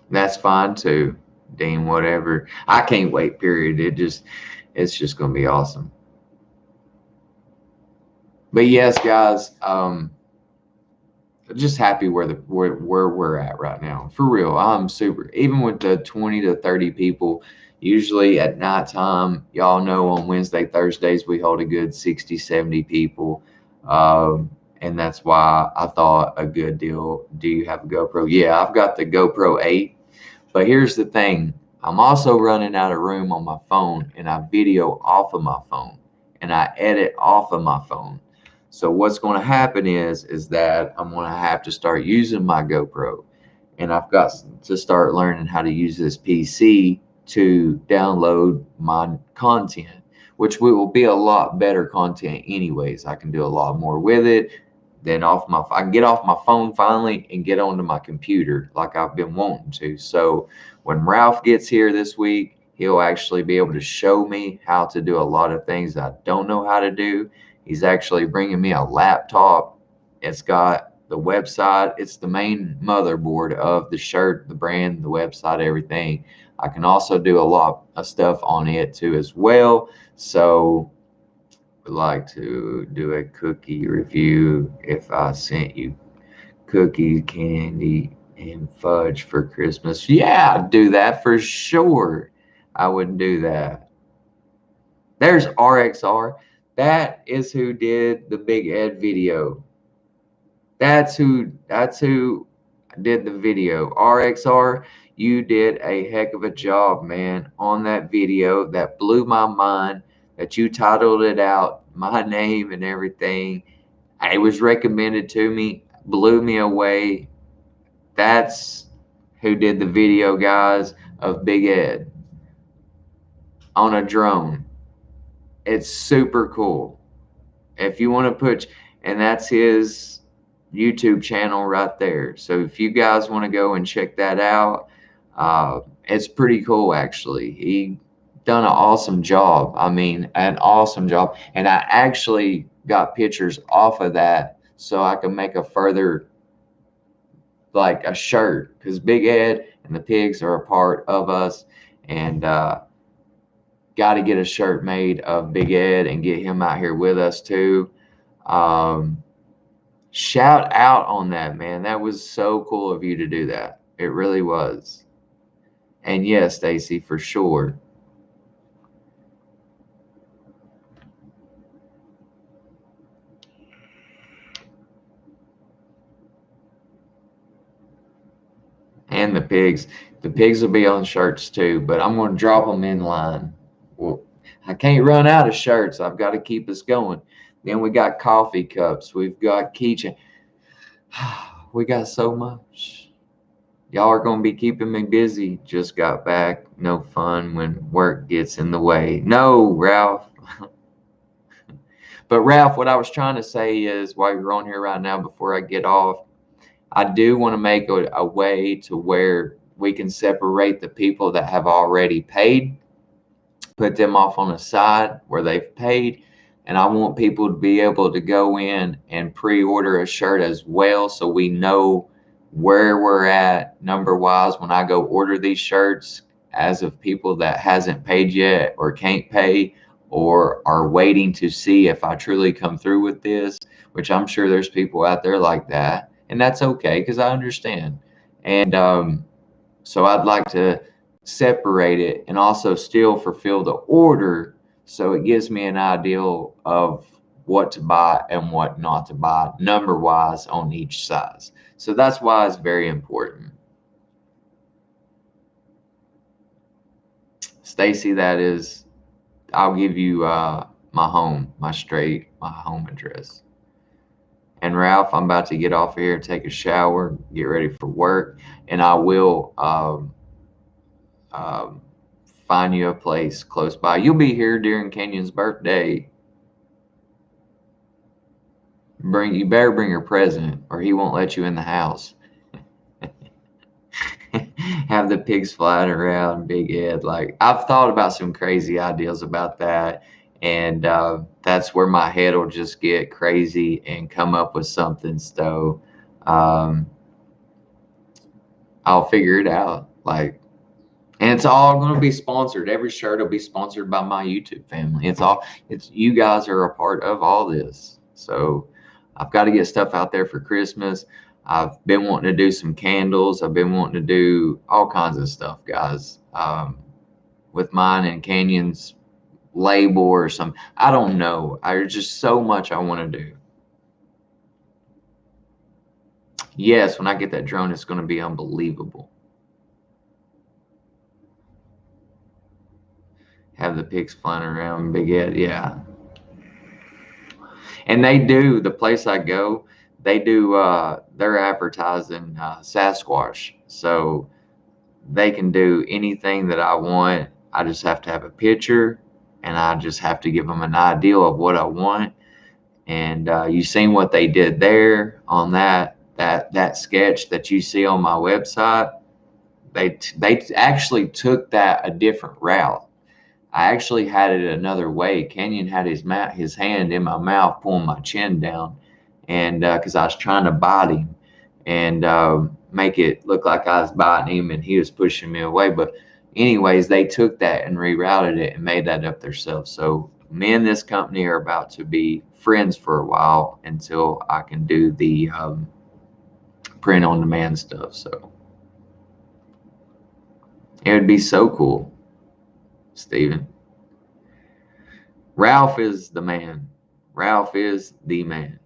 [SPEAKER 1] that's fine too, Dean. Whatever. I can't wait. Period. It's just gonna be awesome. But yes, guys, just happy where we're at right now. For real, I'm super. Even with the 20 to 30 people, usually at nighttime, y'all know on Wednesday, Thursdays, we hold a good 60, 70 people. And that's why I thought a good deal. Do you have a GoPro? Yeah, I've got the GoPro 8. But here's the thing. I'm also running out of room on my phone, and I video off of my phone, and I edit off of my phone. So what's going to happen is that I'm going to have to start using my GoPro, and I've got to start learning how to use this PC to download my content, which will be a lot better content anyways. I can do a lot more with it than I can get off my phone finally and get onto my computer like I've been wanting to. So when Ralph gets here this week, he'll actually be able to show me how to do a lot of things I don't know how to do. He's actually bringing me a laptop. It's got the website. It's the main motherboard of the shirt, the brand, the website, everything. I can also do a lot of stuff on it too as well. So would like to do a cookie review if I sent you cookies, candy, and fudge for Christmas. Yeah, I'd do that for sure. I would do that. There's RXR. That is who did the Big Ed video. That's who did the video. RXR, you did a heck of a job, man, on that video. That blew my mind that you titled it out, my name and everything. It was recommended to me, blew me away. That's who did the video, guys, of Big Ed on a drone. It's super cool. If you want to put, and that's his YouTube channel right there. So if you guys want to go and check that out, it's pretty cool actually. He done an awesome job. I mean, an awesome job. And I actually got pictures off of that so I can make a further like a shirt, because Big Ed and the pigs are a part of us, and got to get a shirt made of Big Ed and get him out here with us too. Shout out on that, man. That was so cool of you to do that. It really was. And yes, Stacy, for sure. And the pigs. The pigs will be on shirts too, but I'm going to drop them in line. Well, I can't run out of shirts. I've got to keep us going. Then we got coffee cups. We've got keychain. We got so much. Y'all are going to be keeping me busy. Just got back. No fun when work gets in the way. No, Ralph. But Ralph, what I was trying to say is, while you're on here right now, before I get off, I do want to make a way to where we can separate the people that have already paid, put them off on the side where they've paid, and I want people to be able to go in and pre-order a shirt as well, so we know where we're at number wise when I go order these shirts, as of people that hasn't paid yet or can't pay or are waiting to see if I truly come through with this, which I'm sure there's people out there like that, and that's okay because I understand. And so I'd like to separate it and also still fulfill the order, so it gives me an idea of what to buy and what not to buy number wise on each size. So that's why it's very important. Stacy, that is, I'll give you my home address. And Ralph, I'm about to get off here, take a shower, get ready for work, and I will um, find you a place close by. You'll be here during Kenyon's birthday. You better bring your present, or he won't let you in the house. Have the pigs flying around, Big Ed. Like, I've thought about some crazy ideas about that, and that's where my head will just get crazy and come up with something. So um, I'll figure it out. Like, and it's all going to be sponsored. Every shirt will be sponsored by my YouTube family. It's you guys are a part of all this. So I've got to get stuff out there for Christmas. I've been wanting to do some candles. I've been wanting to do all kinds of stuff, guys, with mine and Canyon's label or something. I don't know. There's just so much I want to do. Yes, when I get that drone, it's going to be unbelievable. Have the pigs flying around, Big Ed, yeah. And they do, the place I go, they do, they're advertising Sasquatch. So they can do anything that I want. I just have to have a picture, and I just have to give them an idea of what I want. And you've seen what they did there on that sketch that you see on my website. They actually took that a different route. I actually had it another way. Canyon had his hand in my mouth, pulling my chin down, and because I was trying to bite him and make it look like I was biting him, and he was pushing me away. But anyways, they took that and rerouted it and made that up themselves. So me and this company are about to be friends for a while until I can do the print on demand stuff. So it would be so cool. Steven. Ralph is the man. Ralph is the man.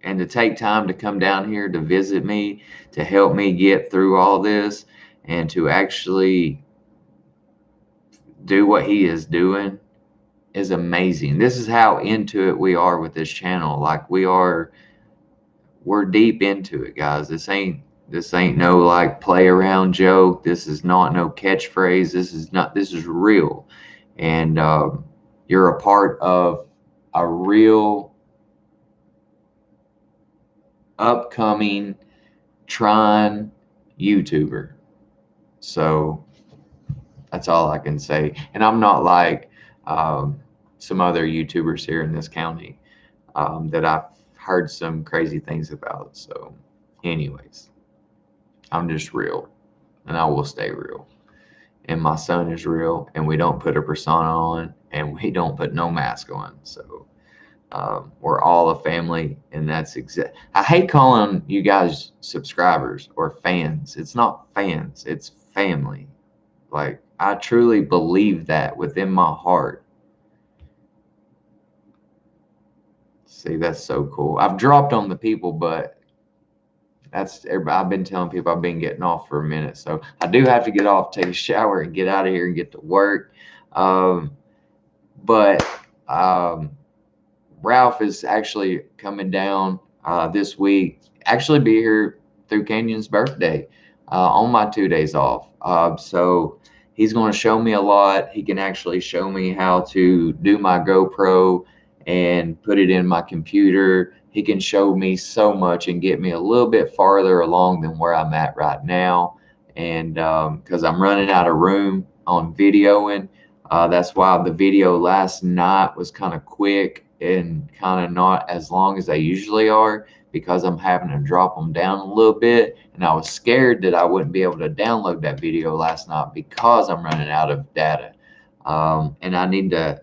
[SPEAKER 1] And to take time to come down here to visit me, to help me get through all this, and to actually do what he is doing is amazing. This is how into it we are with this channel. Like, we're deep into it, guys. This ain't no like play around joke. This is not no catchphrase. This is real. And you're a part of a real upcoming trying YouTuber. So that's all I can say. And I'm not like some other YouTubers here in this county that I've heard some crazy things about. So Anyways, I'm just real, and I will stay real. And my son is real, and we don't put a persona on, and we don't put no mask on. So we're all a family, and that's exact. I hate calling you guys subscribers or fans. It's not fans, it's family. Like, I truly believe that within my heart. See, that's so cool. I've dropped on the people, but that's everybody. I've been telling people I've been getting off for a minute, so I do have to get off, take a shower, and get out of here and get to work. Um, but Ralph is actually coming down this week. Actually, be here through Canyon's birthday on my 2 days off. So he's going to show me a lot. He can actually show me how to do my GoPro and put it in my computer. He can show me so much and get me a little bit farther along than where I'm at right now. And because I'm running out of room on videoing, that's why the video last night was kind of quick and kind of not as long as they usually are, because I'm having to drop them down a little bit. And I was scared that I wouldn't be able to download that video last night because I'm running out of data. And I need to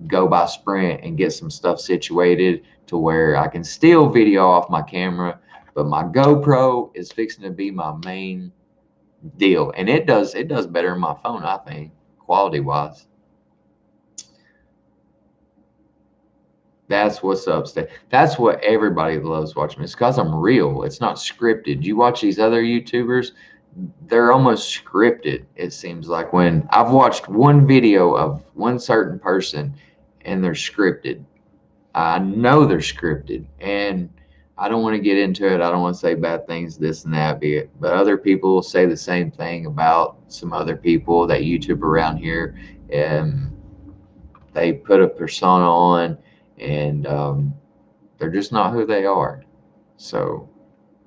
[SPEAKER 1] go by Sprint and get some stuff situated to where I can still video off my camera, but my GoPro is fixing to be my main deal. And it does better than my phone, I think, quality wise. That's what's up, Stay. That's what everybody loves watching me. It's because I'm real. It's not scripted. You watch these other YouTubers, they're almost scripted, it seems like. When I've watched one video of one certain person and they're scripted, I know they're scripted. And I don't want to get into it. I don't want to say bad things, this and that, be it. But other people will say the same thing about some other people that YouTube around here. And they put a persona on, and they're just not who they are. So,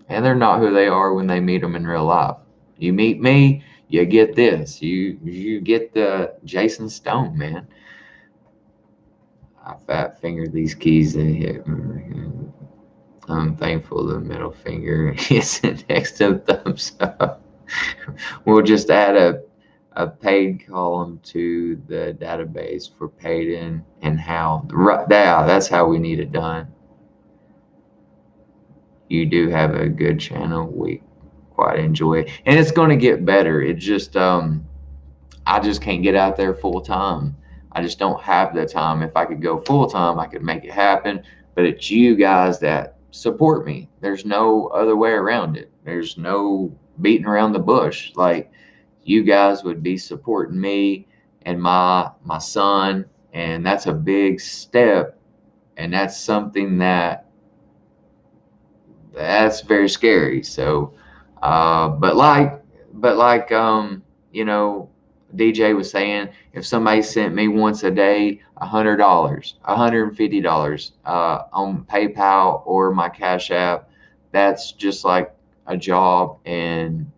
[SPEAKER 1] and they're not who they are when they meet them in real life. You meet me, you get this. You get the Jason Stone, man. I fat fingered these keys and hit. I'm thankful the middle finger is next to the thumbs up. We'll just add a paid column to the database for paid in and how. Right, that's how we need it done. You do have a good channel. We quite enjoy it, and it's going to get better. It just I just can't get out there full time. I just don't have the time. If I could go full time, I could make it happen. But it's you guys that support me. There's no other way around it. There's no beating around the bush. Like, you guys would be supporting me and my son, and that's a big step, and that's something that's very scary. So but like you know, DJ was saying, if somebody sent me once a day $100, $150 on PayPal or my Cash App, that's just like a job, and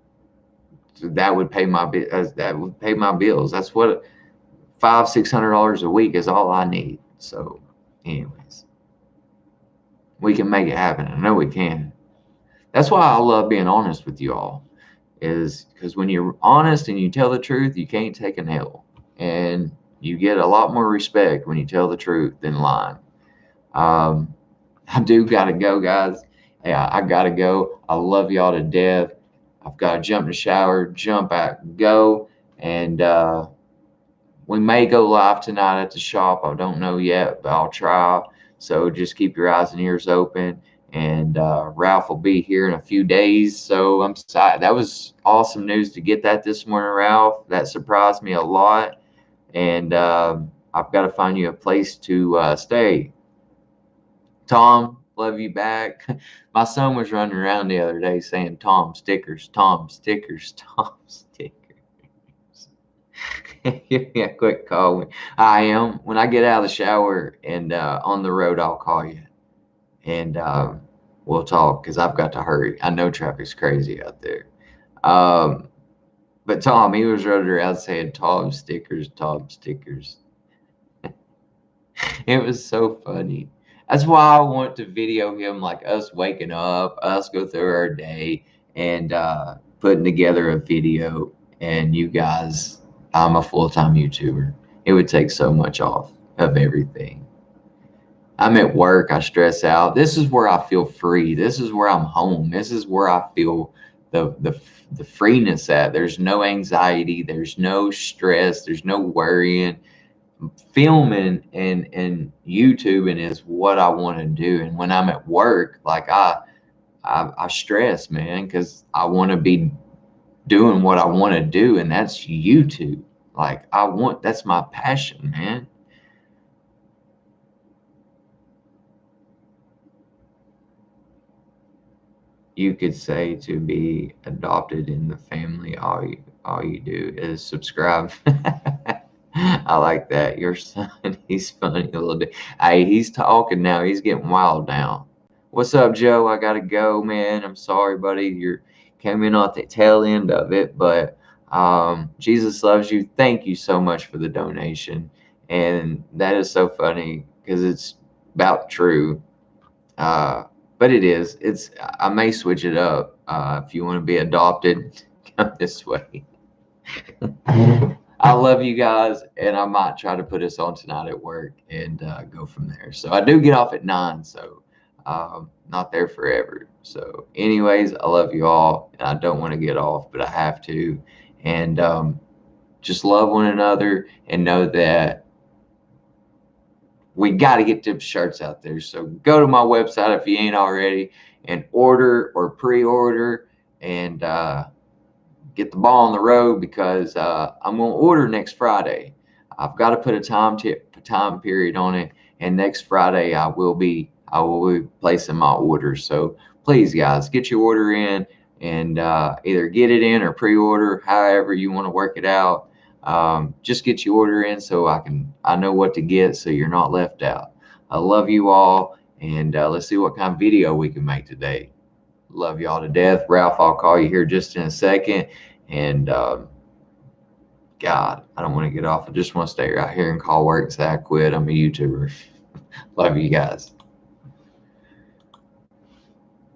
[SPEAKER 1] that would pay my bills. That's what $500-600 a week is all I need. So, anyways, we can make it happen. I know we can. That's why I love being honest with you all, is because when you're honest and you tell the truth, you can't take an L, and you get a lot more respect when you tell the truth than lying. I do gotta go, guys. Yeah, I gotta go. I love y'all to death. I've got to jump in the shower, jump out, go, and we may go live tonight at the shop. I don't know yet, but I'll try. So just keep your eyes and ears open. And Ralph will be here in a few days. So I'm excited. That was awesome news to get that this morning, Ralph. That surprised me a lot. And I've got to find you a place to stay. Tom, love you back. My son was running around the other day saying, Tom stickers, Tom stickers, Tom stickers. Yeah, quick call me. I am. When I get out of the shower and on the road, I'll call you. And we'll talk, because I've got to hurry. I know traffic's crazy out there. But Tom, he was running around saying, Tom stickers, Tom stickers. It was so funny. That's why I want to video him, like us waking up, us go through our day, and putting together a video. And you guys, I'm a full-time YouTuber. It would take so much off of everything. I'm at work, I stress out. This is where I feel free. This is where I'm home. This is where I feel the freeness at. There's no anxiety, there's no stress, there's no worrying. Filming and YouTubing is what I want to do. And when I'm at work, like I stress, man, because I want to be doing what I want to do, and that's YouTube. Like that's my passion, man. You could say to be adopted in the family, all you do is subscribe. I like that. Your son, he's funny a little bit. Hey, he's talking now. He's getting wild now. What's up, Joe? I gotta go, man. I'm sorry, buddy. You're came in at the tail end of it, but Jesus loves you. Thank you so much for the donation, and that is so funny because it's about true. Uh, but it is. It's. I may switch it up. If you want to be adopted, come this way. I love you guys, and I might try to put us on tonight at work and go from there. So I do get off at 9, so not there forever. So, anyways, I love you all, and I don't want to get off, but I have to. And just love one another and know that we got to get them shirts out there. So go to my website if you ain't already and order or pre-order and get the ball on the road because I'm going to order next Friday. I've got to put a time period on it, and next Friday I will be placing my orders. So please, guys, get your order in and either get it in or pre-order, however you want to work it out. Just get your order in so I know what to get so you're not left out. I love you all, and let's see what kind of video we can make today. Love y'all to death. Ralph, I'll call you here just in a second. And God, I don't want to get off. I just want to stay right here and call work and say I quit. I'm a YouTuber. Love you guys.